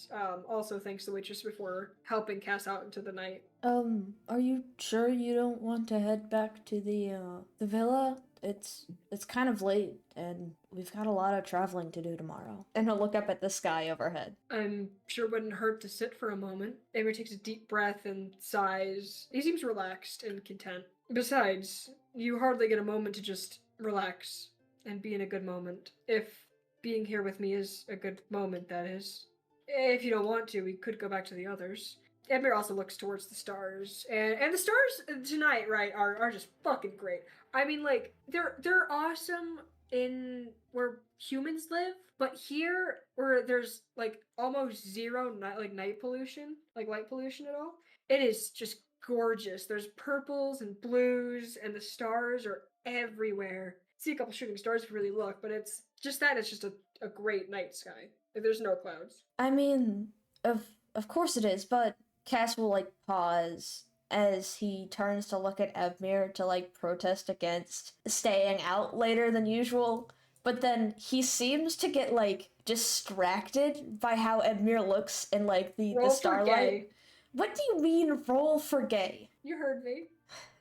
also thanks the waitress before helping Cass out into the night. Are you sure you don't want to head back to the villa? It's kind of late, and we've got a lot of traveling to do tomorrow. And he'll look up at the sky overhead. I'm sure it wouldn't hurt to sit for a moment. Ebmir takes a deep breath and sighs. He seems relaxed and content. Besides, you hardly get a moment to just relax and be in a good moment. If being here with me is a good moment, that is. If you don't want to, we could go back to the others. Ebmir also looks towards the stars, and the stars tonight, right, are just fucking great. I mean, like, they're awesome in where humans live, but here, where there's, like, almost zero night pollution, like light pollution at all, it is just gorgeous. There's purples and blues, and the stars are everywhere. See a couple shooting stars if you really look, but it's just a great night sky. Like, there's no clouds. I mean, of course it is, but Cass will, like, pause as he turns to look at Ebmir to, like, protest against staying out later than usual. But then he seems to get, like, distracted by how Ebmir looks in, like, the starlight. What do you mean, roll for gay? You heard me.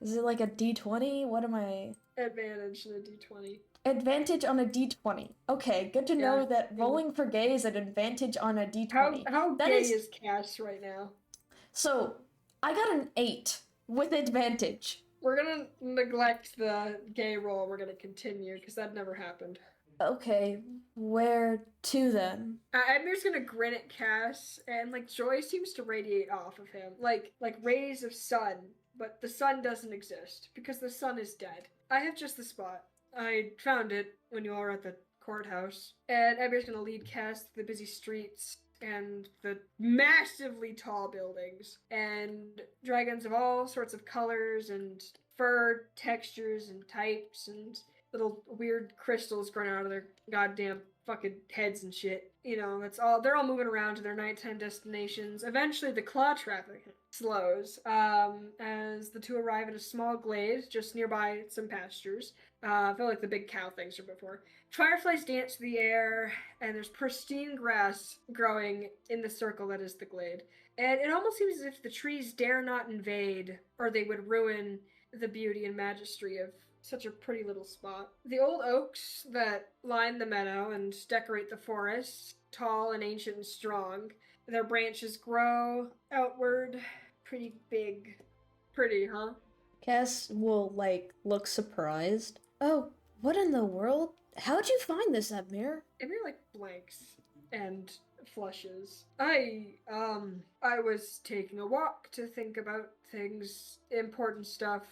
Is it like a d20? What am I... Advantage in a d20. Advantage on a d20. Okay, good to know that rolling for gay is an advantage on a d20. How gay is Cass right now? So, I got an 8 with advantage. We're gonna neglect the gay roll. We're gonna continue, because that never happened. Okay, where to then? Edmir's gonna grin at Cass, and, like, joy seems to radiate off of him. Like rays of sun, but the sun doesn't exist, because the sun is dead. I have just the spot. I found it when you all were at the courthouse. And Edmir's gonna lead Cass through the busy streets and the massively tall buildings and dragons of all sorts of colors and fur textures and types and little weird crystals growing out of their goddamn fucking heads and shit. You know, they're all moving around to their nighttime destinations. Eventually the claw traffic slows as the two arrive at a small glade just nearby some pastures. I feel like the big cow things are before. Fireflies dance through the air, and there's pristine grass growing in the circle that is the glade. And it almost seems as if the trees dare not invade, or they would ruin the beauty and majesty of such a pretty little spot. The old oaks that line the meadow and decorate the forest, tall and ancient and strong, their branches grow outward, pretty big. Pretty, huh? Cass will, like, look surprised. Oh, what in the world? How'd you find this, Ebmir? Ebmir, like, blanks and flushes. I was taking a walk to think about things, important stuff.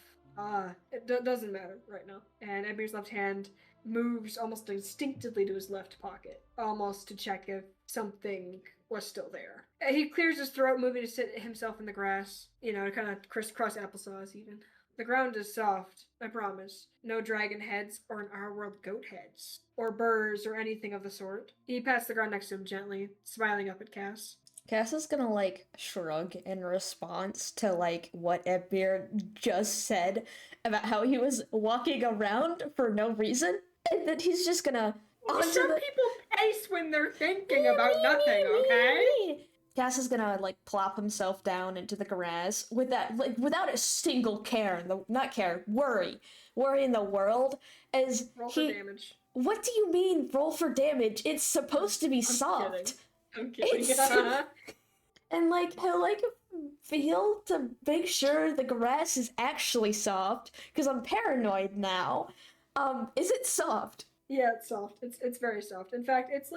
It doesn't matter right now. And Ebmir's left hand moves almost instinctively to his left pocket, almost to check if something was still there. He clears his throat, moving to sit himself in the grass, you know, kind of crisscross applesauce even. The ground is soft, I promise. No dragon heads or in our world goat heads. Or burrs or anything of the sort. He pats the ground next to him gently, smiling up at Cass. Cass is gonna, like, shrug in response to, like, what Ebmir just said about how he was walking around for no reason. And then he's just gonna... Some people pace when they're thinking about nothing, okay? Cass is gonna, like, plop himself down into the grass with that, like, without a single worry in the world, as roll for damage. What do you mean, roll for damage? It's supposed to be soft. I'm kidding. And, like, he'll, like, feel to make sure the grass is actually soft, because I'm paranoid now. Is it soft? Yeah, it's soft. It's very soft. In fact, it's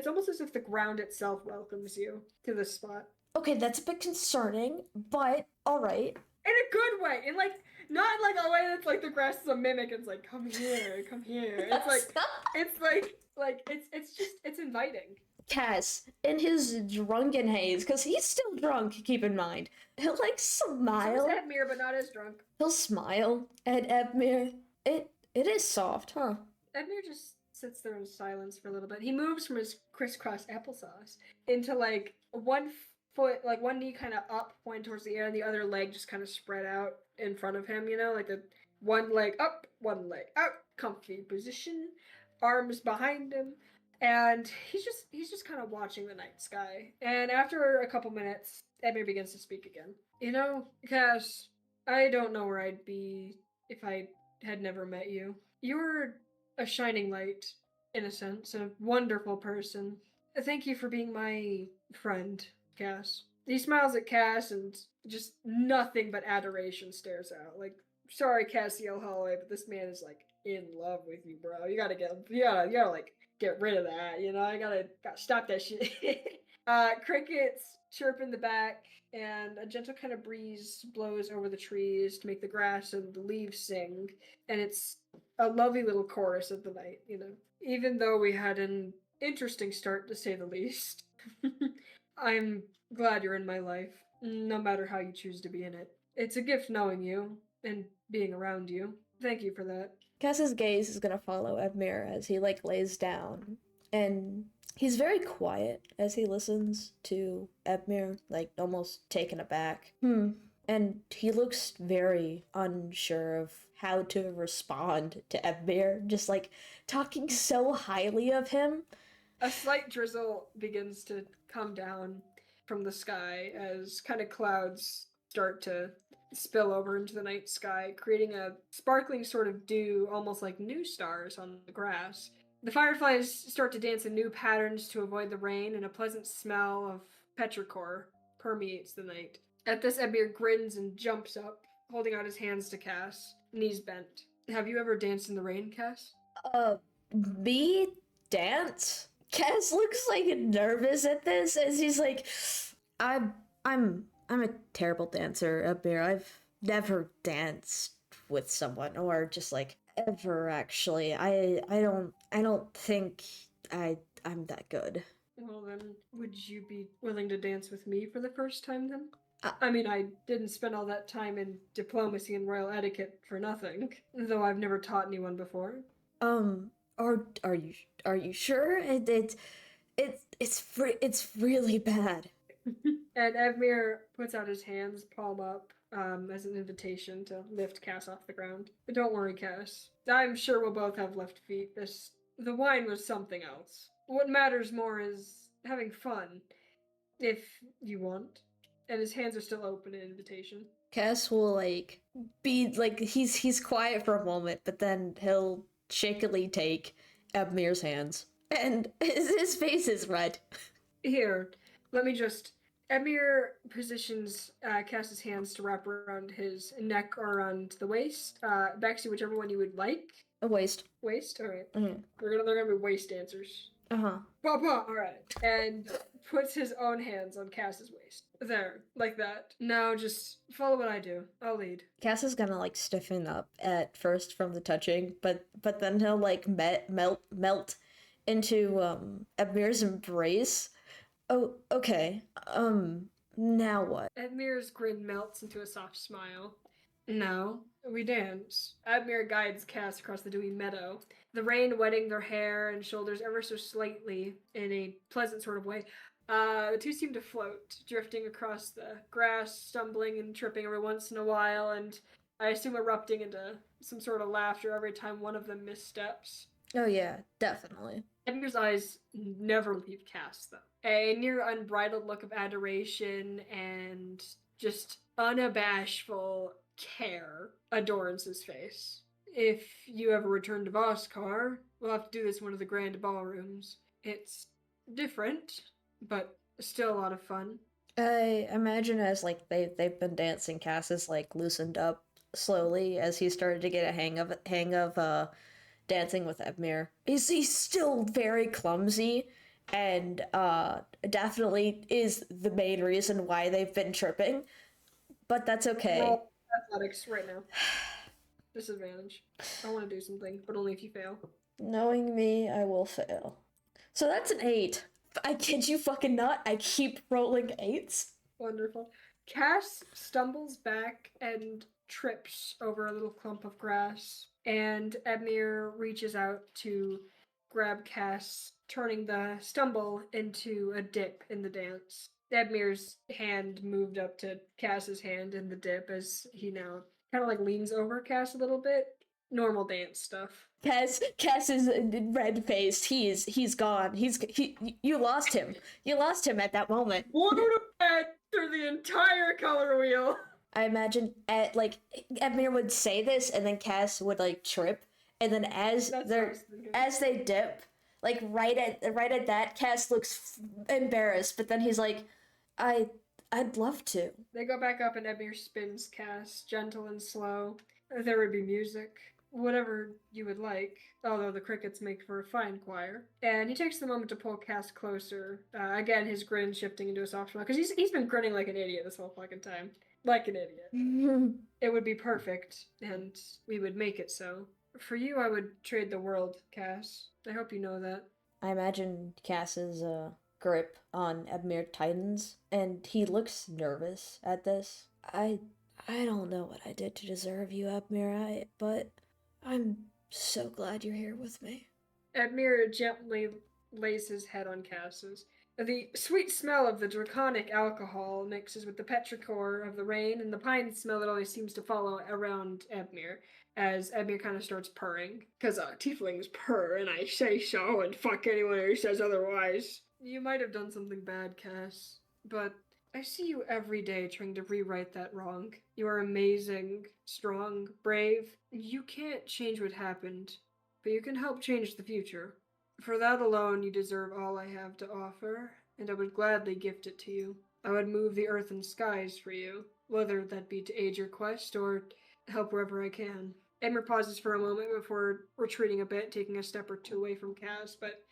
almost as if the ground itself welcomes you to this spot. Okay, that's a bit concerning, but alright. In a good way. In, like, not in, like, a way that's like the grass is a mimic. It's like, come here, come here. It's inviting. Cass, in his drunken haze, because he's still drunk, keep in mind, he'll, like, smile. So is Ebmir, but not as drunk. He'll smile at Ebmir. It is soft, huh? Ebmir just sits there in silence for a little bit. He moves from his crisscross applesauce into, like, one foot, like one knee kind of up, pointing towards the air, and the other leg just kind of spread out in front of him, you know, like the one leg up, one leg out, comfy position, arms behind him. And he's just kind of watching the night sky. And after a couple minutes, Ebmir begins to speak again. You know, Cass, I don't know where I'd be if I had never met you. You're a shining light, in a sense, and a wonderful person. Thank you for being my friend, Cass. He smiles at Cass and just nothing but adoration stares out. Like, sorry, Cassiel Holloway, but this man is like in love with you, bro. You gotta like get rid of that, you know? I gotta stop that shit. Crickets chirp in the back, and a gentle kind of breeze blows over the trees to make the grass and the leaves sing, and it's a lovely little chorus of the night, you know? Even though we had an interesting start, to say the least. I'm glad you're in my life, no matter how you choose to be in it. It's a gift knowing you and being around you. Thank you for that. Cass's gaze is gonna follow Ebmir as he lays down, and he's very quiet as he listens to Ebmir, almost taken aback. And he looks very unsure of how to respond to Ebmir, just talking so highly of him. A slight drizzle begins to come down from the sky as kind of clouds start to spill over into the night sky, creating a sparkling sort of dew, almost like new stars on the grass. The fireflies start to dance in new patterns to avoid the rain, and a pleasant smell of petrichor permeates the night. At this, Ebmir grins and jumps up, holding out his hands to Cass, knees bent. Have you ever danced in the rain, Cass? Me dance? Cass looks nervous at this as he's I'm a terrible dancer, Ebmir. I've never danced with someone, or just ever actually. I don't think I'm that good. Well then, would you be willing to dance with me for the first time then? I mean, I didn't spend all that time in diplomacy and royal etiquette for nothing, though I've never taught anyone before. Are you sure? It's really bad. And Ebmir puts out his hands, palm up, as an invitation to lift Cass off the ground. But don't worry, Cass. I'm sure we'll both have left feet. The wine was something else. What matters more is having fun, if you want. And his hands are still open in invitation. Cass will be he's quiet for a moment, but then he'll shakily take Ebmir's hands, and his face is red. Here, let me just. Ebmir positions Cass's hands to wrap around his neck or around the waist. Baxi, whichever one you would like. A waist. Waist? Alright. Mm-hmm. They're gonna be waist dancers. Uh-huh. Alright. And puts his own hands on Cass's waist. There. Like that. Now just follow what I do. I'll lead. Cass is gonna stiffen up at first from the touching, but then he'll melt into Ebmir's embrace. Oh, okay. Now what? Ebmir's grin melts into a soft smile. Now, we dance. Ebmir guides Cass across the dewy meadow, the rain wetting their hair and shoulders ever so slightly in a pleasant sort of way. The two seem to float, drifting across the grass, stumbling and tripping every once in a while, and I assume erupting into some sort of laughter every time one of them missteps. Oh yeah, definitely. Edgar's eyes never leave Cass, though. A near unbridled look of adoration and just unabashful care adorns his face. If you ever return to Voskar, we'll have to do this in one of the grand ballrooms. It's different, but still a lot of fun. I imagine as they've been dancing, Cass is loosened up slowly as he started to get a hang of dancing with Ebmir. He's still very clumsy, and definitely is the main reason why they've been tripping. But that's okay. Roll athletics right now. Disadvantage. I want to do something, but only if you fail. Knowing me, I will fail. So that's an 8. I kid you fucking not. I keep rolling 8s. Wonderful. Cass stumbles back and trips over a little clump of grass, and Ebmir reaches out to grab Cass, turning the stumble into a dip in the dance. Ebmir's hand moved up to Cass's hand in the dip as he now kind of like leans over Cass a little bit. Normal dance stuff. Cass is red faced. He's gone. You lost him. You lost him at that moment. Blue to red through the entire color wheel. I imagine Ebmir would say this, and then Cass would like trip, and then as they dip, like right at that, Cass looks embarrassed, but then he's like, I'd love to. They go back up and Ebmir spins Cass, gentle and slow. There would be music, whatever you would like, although the crickets make for a fine choir. And he takes the moment to pull Cass closer. Again, his grin shifting into a soft smile, because he's been grinning like an idiot this whole fucking time. Like an idiot. It would be perfect, and we would make it so. For you, I would trade the world, Cass. I hope you know that. I imagine Cass's grip on Ebmir tightens, and he looks nervous at this. I don't know what I did to deserve you, Ebmir, but I'm so glad you're here with me. Ebmir gently lays his head on Cass's. The sweet smell of the draconic alcohol mixes with the petrichor of the rain and the pine smell that always seems to follow around Ebmir, as Ebmir kind of starts purring. Because tieflings purr, and I say so, and fuck anyone who says otherwise. You might have done something bad, Cass, but I see you every day trying to rewrite that wrong. You are amazing, strong, brave. You can't change what happened, but you can help change the future. For that alone, you deserve all I have to offer, and I would gladly gift it to you. I would move the earth and skies for you, whether that be to aid your quest or help wherever I can. Ebmir pauses for a moment before retreating a bit, taking a step or two away from Cass, but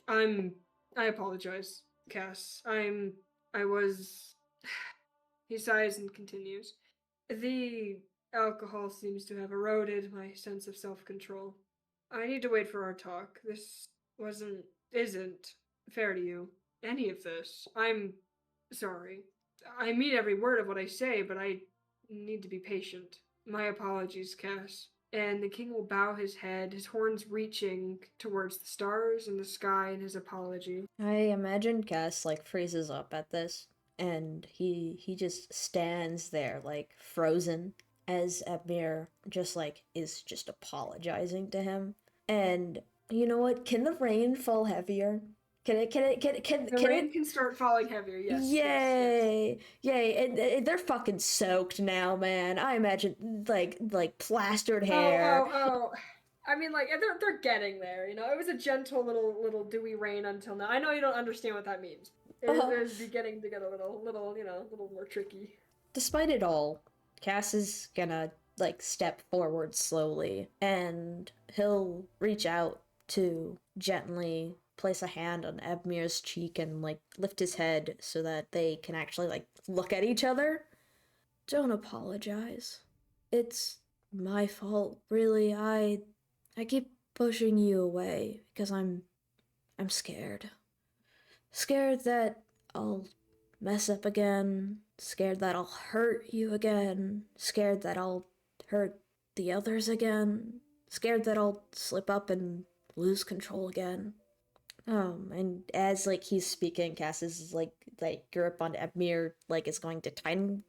I apologize, Cass. I was... He sighs and continues. The alcohol seems to have eroded my sense of self-control. I need to wait for our talk. This isn't fair to you. Any of this. I'm sorry. I mean every word of what I say, but I need to be patient. My apologies, Cass. And the king will bow his head, his horns reaching towards the stars and the sky in his apology. I imagine Cass freezes up at this, and he just stands there frozen as Ebmir is just apologizing to him. And you know what? Can the rain fall heavier? The rain can start falling heavier, yes. Yay! Yes. Yay! And they're fucking soaked now, man. I imagine like plastered hair. Oh. I mean, they're getting there. You know, it was a gentle little dewy rain until now. I know you don't understand what that means. It's beginning to get a little more tricky. Despite it all, Cass is gonna step forward slowly, and he'll reach out to gently place a hand on Ebmir's cheek and lift his head so that they can actually look at each other. Don't apologize. It's my fault, really. I keep pushing you away because I'm scared. Scared that I'll mess up again. Scared that I'll hurt you again. Scared that I'll hurt the others again. Scared that I'll slip up and lose control again. And as he's speaking, Cass's grip on Ebmir is going to tighten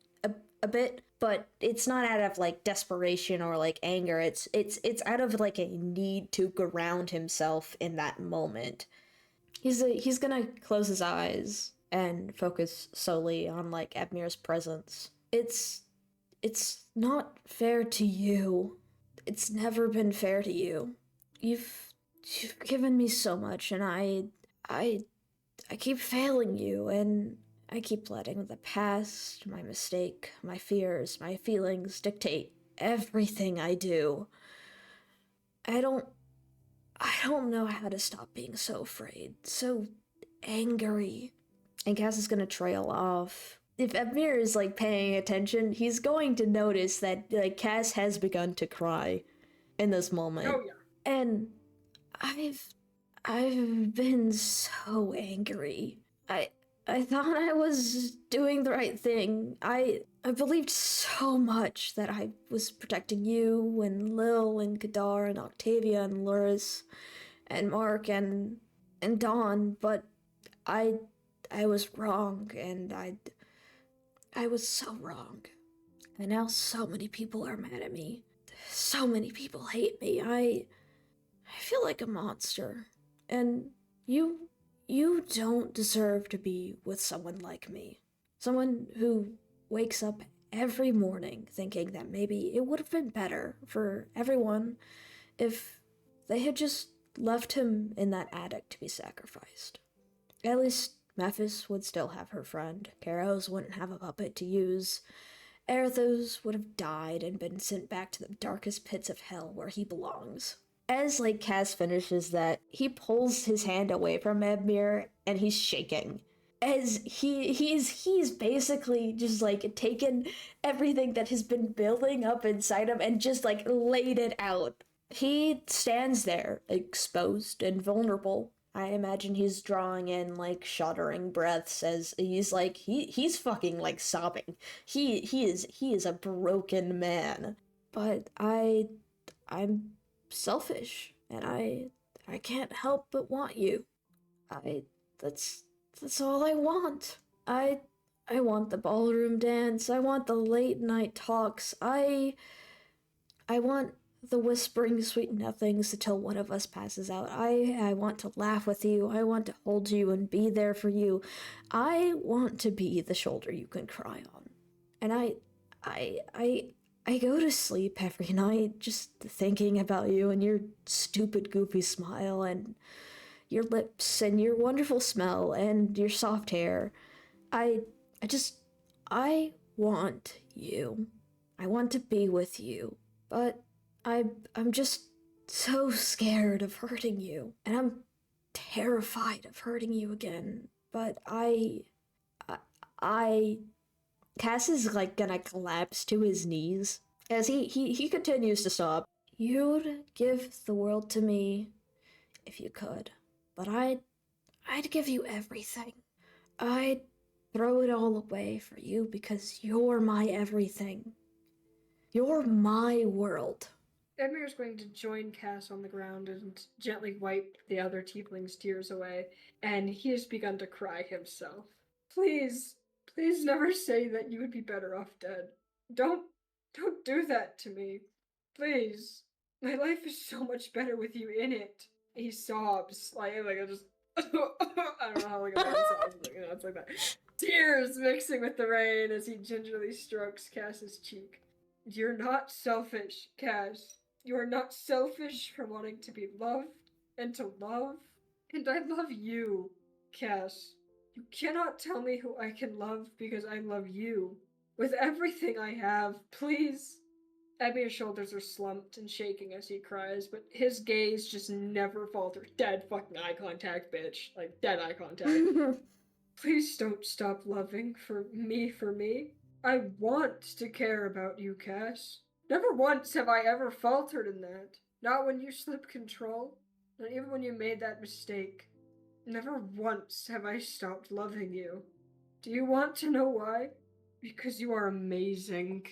a bit, but it's not out of desperation or anger. It's out of a need to ground himself in that moment. He's gonna close his eyes and focus solely on Ebmir's presence. It's not fair to you. It's never been fair to you. You've given me so much, and I keep failing you, and I keep letting the past, my mistake, my fears, my feelings dictate everything I do. I don't know how to stop being so afraid, so angry. And Cass is gonna trail off. If Ebmir is paying attention, he's going to notice that Cass has begun to cry in this moment. Oh yeah. And I've been so angry. I thought I was doing the right thing. I believed so much that I was protecting you and Lil and Kadar and Octavia and Luris and Mark and Dawn, but I I was wrong, and I was so wrong. And now so many people are mad at me. So many people hate me. I feel like a monster. And you don't deserve to be with someone like me. Someone who wakes up every morning thinking that maybe it would have been better for everyone if they had just left him in that attic to be sacrificed. At least Mephis would still have her friend. Karos wouldn't have a puppet to use. Erithos would have died and been sent back to the darkest pits of hell where he belongs. As, Cass finishes that, he pulls his hand away from Ebmir, and he's shaking. As he's basically just, taken everything that has been building up inside him and just, laid it out. He stands there, exposed and vulnerable. I imagine he's drawing in, shuddering breaths as he's, he's fucking, sobbing. He is a broken man. But I'm selfish, and I can't help but want you. That's all I want. I want the ballroom dance. I want the late night talks. I want the whispering sweet nothings until one of us passes out. I want to laugh with you. I want to hold you and be there for you. I want to be the shoulder you can cry on. And I go to sleep every night just thinking about you and your stupid goofy smile and your lips and your wonderful smell and your soft hair. I want you. I want to be with you. But I'm just so scared of hurting you. And I'm terrified of hurting you again. But Cass is gonna collapse to his knees as he continues to sob. You'd give the world to me if you could, but I'd give you everything. I'd throw it all away for you because you're my everything. You're my world. Ebmir is going to join Cass on the ground and gently wipe the other tiefling's tears away, and he has begun to cry himself. Please never say that you would be better off dead. Don't do that to me. Please. My life is so much better with you in it. He sobs, I just, I don't know how a man sobs, it's like that. Tears mixing with the rain as he gingerly strokes Cass's cheek. You're not selfish, Cass. You are not selfish for wanting to be loved and to love. And I love you, Cass. You cannot tell me who I can love because I love you. With everything I have, please. Ebmir's shoulders are slumped and shaking as he cries, but his gaze just never falters. Dead fucking eye contact, bitch. Dead eye contact. Please don't stop loving for me. I want to care about you, Cass. Never once have I ever faltered in that. Not when you slipped control. Not even when you made that mistake. Never once have I stopped loving you. Do you want to know why? Because you are amazing.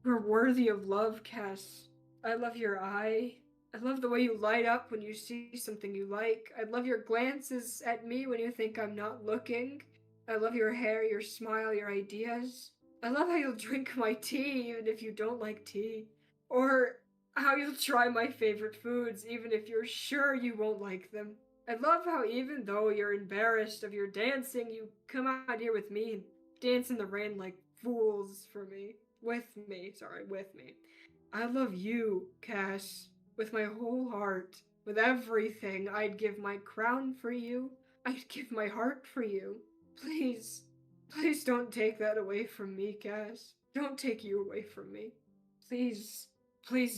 You're worthy of love, Cass. I love your eye. I love the way you light up when you see something you like. I love your glances at me when you think I'm not looking. I love your hair, your smile, your ideas. I love how you'll drink my tea even if you don't like tea. Or how you'll try my favorite foods even if you're sure you won't like them. I love how even though you're embarrassed of your dancing, you come out here with me and dance in the rain like fools for me. With me. I love you, Cass. With my whole heart. With everything. I'd give my crown for you. I'd give my heart for you. Please don't take that away from me, Cass. Don't take you away from me. Please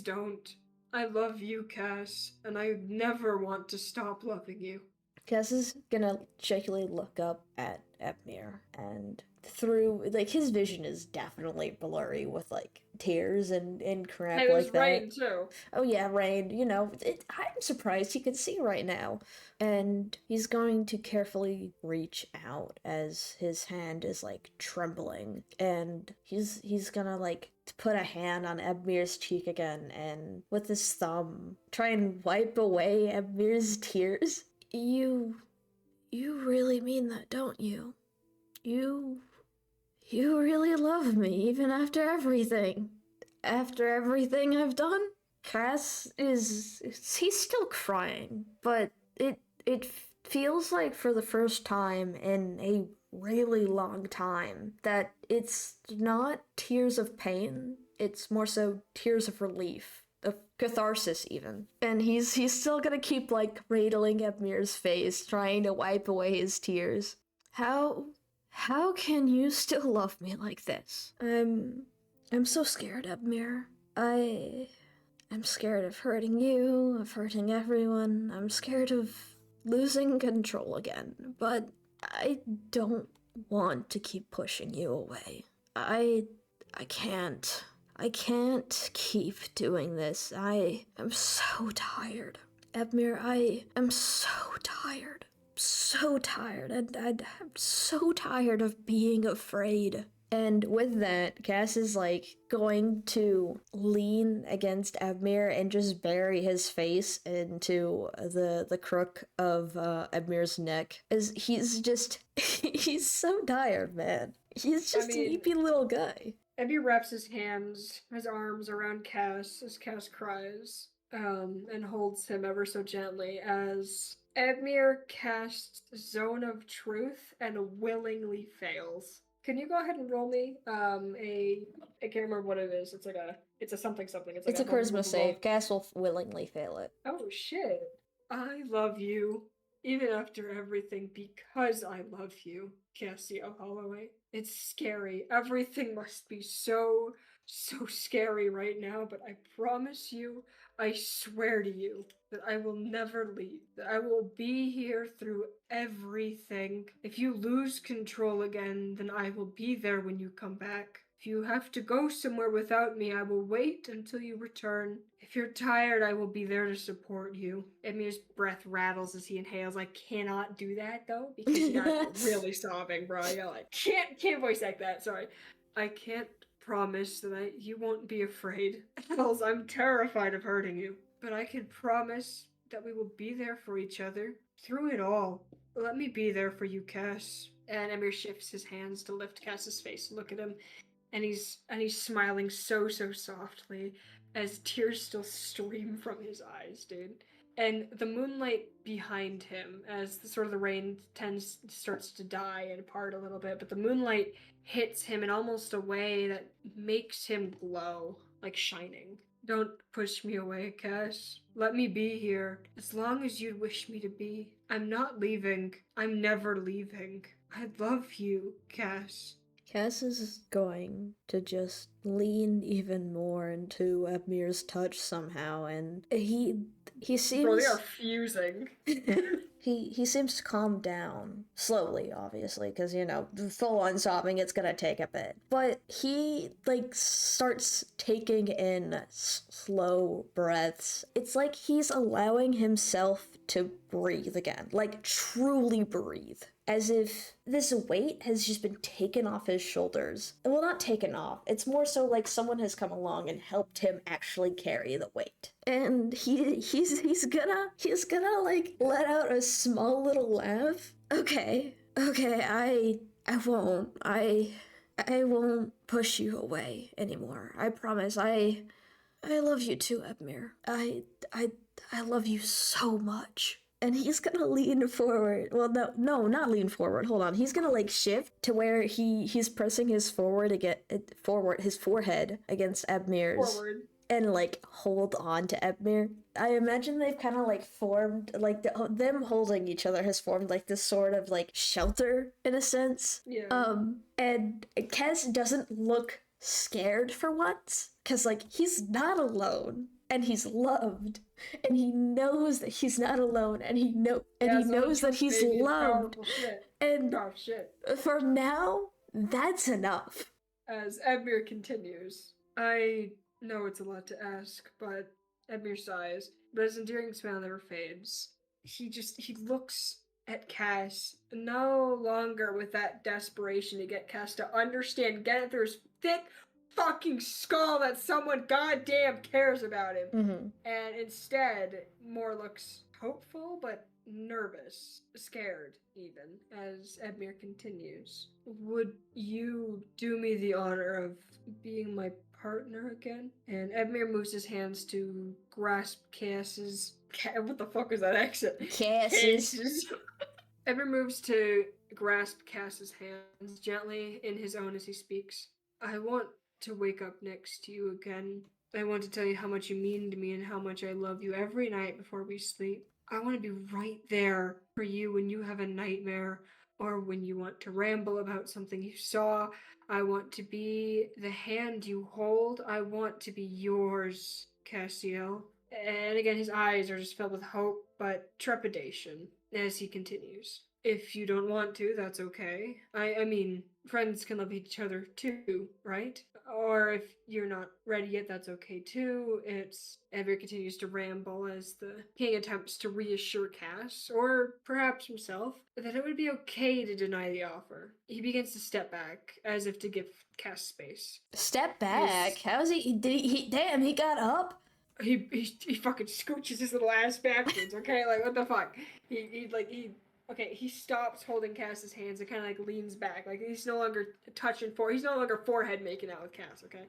don't. I love you, Cass, and I never want to stop loving you. Cass is gonna shakily look up at Ebmir, and through, his vision is definitely blurry with, tears and crap hey, like that. Rain, too. Oh yeah, Rain, I'm surprised he can see right now. And he's going to carefully reach out as his hand is, trembling. And he's gonna, put a hand on Ebmir's cheek again, and with his thumb, try and wipe away Ebmir's tears. You really mean that, don't you? You really love me, even after everything. After everything I've done? Cass he's still crying, but it feels like for the first time in a really long time that it's not tears of pain, it's more so tears of relief. Of catharsis even. And he's still gonna keep like cradling Ebmir's face, trying to wipe away his tears. How can you still love me like this? I'm so scared, Ebmir. I'm scared of hurting you, of hurting everyone. I'm scared of losing control again, but I don't want to keep pushing you away. I can't. I can't keep doing this. I am so tired. Ebmir, I am so tired. So tired, and I'm so tired of being afraid. And with that, Cass is like going to lean against Ebmir and just bury his face into the crook of Ebmir's neck. As he's just he's so tired, man. He's just a sleepy little guy. Ebby wraps his arms around Cass as Cass cries, and holds him ever so gently as Ebmir casts Zone of Truth and willingly fails. Can you go ahead and roll me I can't remember what it is. It's a something. It's a charisma save. Cass will willingly fail it. Oh shit. I love you. Even after everything, because I love you, Cassiel Holloway. It's scary. Everything must be so scary right now, but I promise you, I swear to you, that I will never leave. That I will be here through everything. If you lose control again, then I will be there when you come back. If you have to go somewhere without me, I will wait until you return. If you're tired, I will be there to support you. Emir's breath rattles as he inhales. I cannot do that though, because he got really sobbing, bro. You're like, can't voice act that, sorry. I can't promise that you won't be afraid. Else I'm terrified of hurting you. But I can promise that we will be there for each other through it all. Let me be there for you, Cass. And Emir shifts his hands to lift Cass's face and look at him. And he's smiling so softly as tears still stream from his eyes, dude. And the moonlight behind him, as the rain starts to die and part a little bit, but the moonlight hits him in almost a way that makes him glow, like shining. Don't push me away, Cass. Let me be here, as long as you'd wish me to be. I'm not leaving. I'm never leaving. I love you, Cass. Cass is going to just lean even more into Ebmir's touch somehow, and he seems... Bro, they are fusing. He seems to calm down, slowly, obviously, because, full-on sobbing, it's gonna take a bit. But he, starts taking in slow breaths. It's like he's allowing himself to breathe again, truly breathe. As if this weight has just been taken off his shoulders. Well, not taken off. It's more so like someone has come along and helped him actually carry the weight. And he's gonna let out a small little laugh. Okay, I won't push you away anymore. I promise. I love you too, Ebmir. I love you so much. And he's gonna lean forward. Well, no, not lean forward. Hold on. He's gonna shift to where he's pressing his his forehead against Ebmir's. Forward. And hold on to Ebmir. I imagine they've kind of formed them holding each other has formed this sort of shelter in a sense. Yeah. And Kes doesn't look scared for once, because he's not alone. And he's loved, and he knows that he's not alone, and he knows that he's loved. And for now, that's enough. As Ebmir continues, I know it's a lot to ask, but Ebmir sighs, but his endearing smile never fades. He looks at Cass, no longer with that desperation to get Cass to understand, get it through his thick fucking skull that someone goddamn cares about him. Mm-hmm. And instead, more looks hopeful, but nervous, scared even, as Ebmir continues. Would you do me the honor of being my partner again? And Ebmir moves his hands to grasp Cass's... What the fuck was that accent? Cass's. Ebmir moves to grasp Cass's hands gently in his own as he speaks. I want to wake up next to you again. I want to tell you how much you mean to me and how much I love you every night before we sleep. I want to be right there for you when you have a nightmare or when you want to ramble about something you saw. I want to be the hand you hold. I want to be yours, Cassiel. And again, his eyes are just filled with hope, but trepidation as he continues. If you don't want to, that's okay. I mean, friends can love each other too, right? Or if you're not ready yet, that's okay too. Ebmir continues to ramble as the king attempts to reassure Cass, or perhaps himself, that it would be okay to deny the offer. He begins to step back, as if to give Cass space. Step back? How's he? Damn, he got up? He fucking scooches his little ass backwards, okay? Like, what the fuck? He stops holding Cass's hands and kind of like leans back. Like he's no longer he's no longer forehead making out with Cass, okay?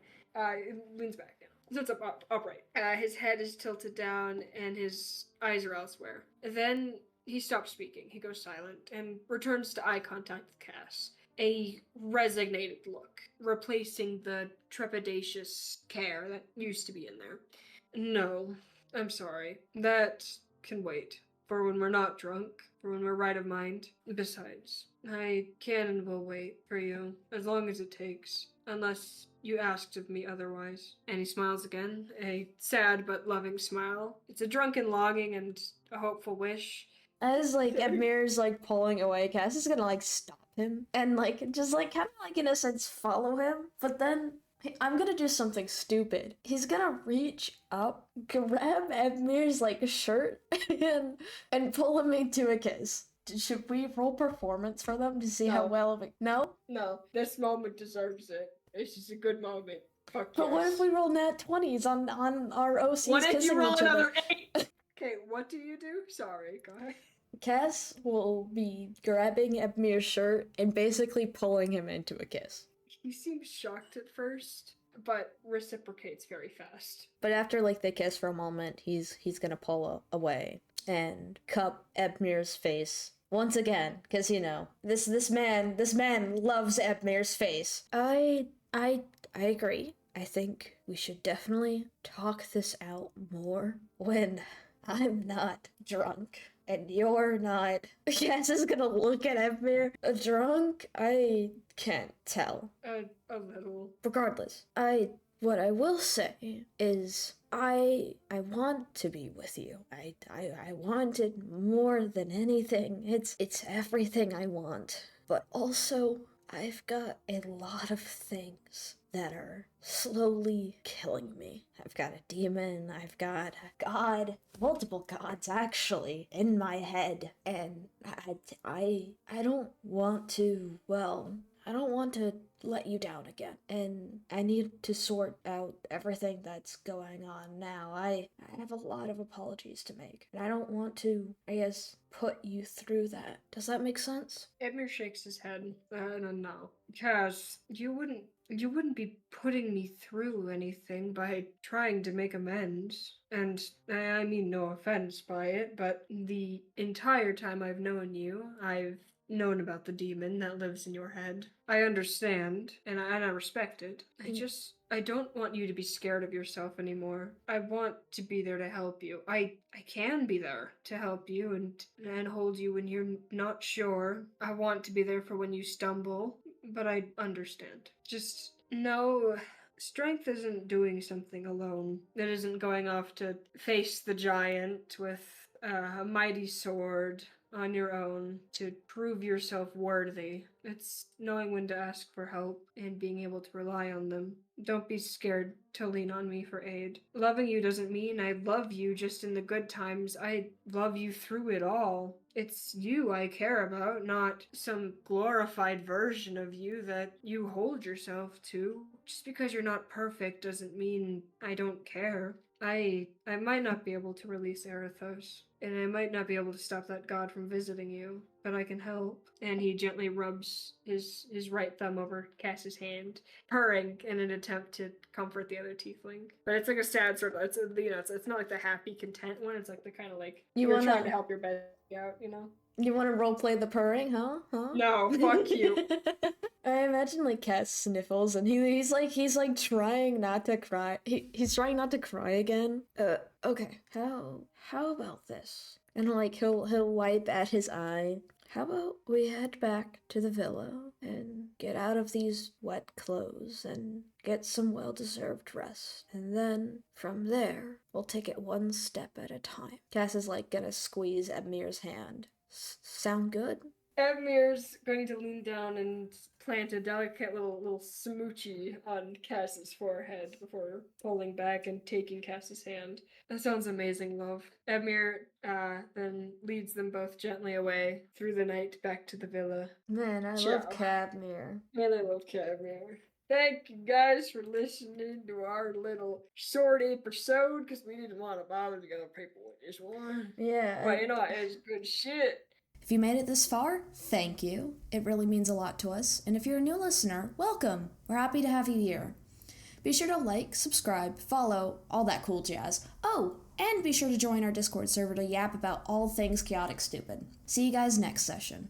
Leans back now. So it's upright. His head is tilted down and his eyes are elsewhere. Then he stops speaking. He goes silent and returns to eye contact with Cass. A resignated look, replacing the trepidatious care that used to be in there. No, I'm sorry. That can wait. For when we're not drunk, for when we're right of mind. Besides, I can and will wait for you, as long as it takes, unless you asked of me otherwise. And he smiles again, a sad but loving smile. It's a drunken longing and a hopeful wish. As, like, Ebmir's, like, pulling away, Cass is gonna, like, stop him, and, like, just, like, kind of, like, in a sense, follow him, but then I'm gonna do something stupid. He's gonna reach up, grab Ebmir's, like, shirt, and pull him into a kiss. Should we roll performance for them to see how well of it... No? No, this moment deserves it. It's just a good moment. Fuck But yes. what if we roll nat 20s on our OCs What if kissing you roll each other? another 8? Okay, what do you do? Sorry, go ahead. Cass will be grabbing Ebmir's shirt and basically pulling him into a kiss. He seems shocked at first, but reciprocates very fast. But after, like, they kiss for a moment, he's gonna pull away and cup Ebmir's face once again, because, you know, this man loves Ebmir's face. I agree. I think we should definitely talk this out more when I'm not drunk. And you're not. Cass is gonna look at Ebmir. Drunk? I can't tell. A little. Regardless, what I will say is I want to be with you. I want it more than anything. It's everything I want. But also, I've got a lot of things that are slowly killing me. I've got a demon, I've got a god, multiple gods actually, in my head, and I don't want to, well, I don't want to let you down again, and I need to sort out everything that's going on now. I have a lot of apologies to make, and I don't want to, I guess, put you through that. Does that make sense? Ebmir shakes his head. No. Cass, you wouldn't be putting me through anything by trying to make amends. And I mean no offense by it, but the entire time I've known you, I've known about the demon that lives in your head. I understand, and I respect it. I don't want you to be scared of yourself anymore. I want to be there to help you. I can be there to help you and hold you when you're not sure. I want to be there for when you stumble, but I understand. Just know strength isn't doing something alone. It isn't going off to face the giant with a mighty sword on your own to prove yourself worthy. It's knowing when to ask for help and being able to rely on them. Don't be scared to lean on me for aid. Loving you doesn't mean I love you just in the good times. I love you through it all. It's you I care about, not some glorified version of you that you hold yourself to. Just because you're not perfect doesn't mean I don't care. I might not be able to release Arathos, and I might not be able to stop that god from visiting you, but I can help. And he gently rubs his right thumb over Cass's hand, purring in an attempt to comfort the other tiefling. But it's like a sad sort of, it's not like the happy, content one. It's like the kind of like you're trying to help your bestie out, you know. You want to roleplay the purring, huh? No, fuck you. I imagine like Cass sniffles and he's like trying not to cry. He's trying not to cry again. Okay. How about this? And like he'll wipe at his eye. How about we head back to the villa and get out of these wet clothes and get some well-deserved rest. And then, from there, we'll take it one step at a time. Cass is like gonna squeeze Ebmir's hand. Sound good? Ebmir's going to lean down and plant a delicate little smoochie on Cass's forehead before pulling back and taking Cass's hand. That sounds amazing, love. Ebmir then leads them both gently away through the night back to the villa. Man, I love Cadmere. Man, I love Cadmere. Thank you guys for listening to our little short episode, because we didn't want to bother the other people with this one. Yeah. But you know, it's good shit. If you made it this far, thank you. It really means a lot to us. And if you're a new listener, welcome. We're happy to have you here. Be sure to like, subscribe, follow, all that cool jazz. Oh, and be sure to join our Discord server to yap about all things chaotic stupid. See you guys next session.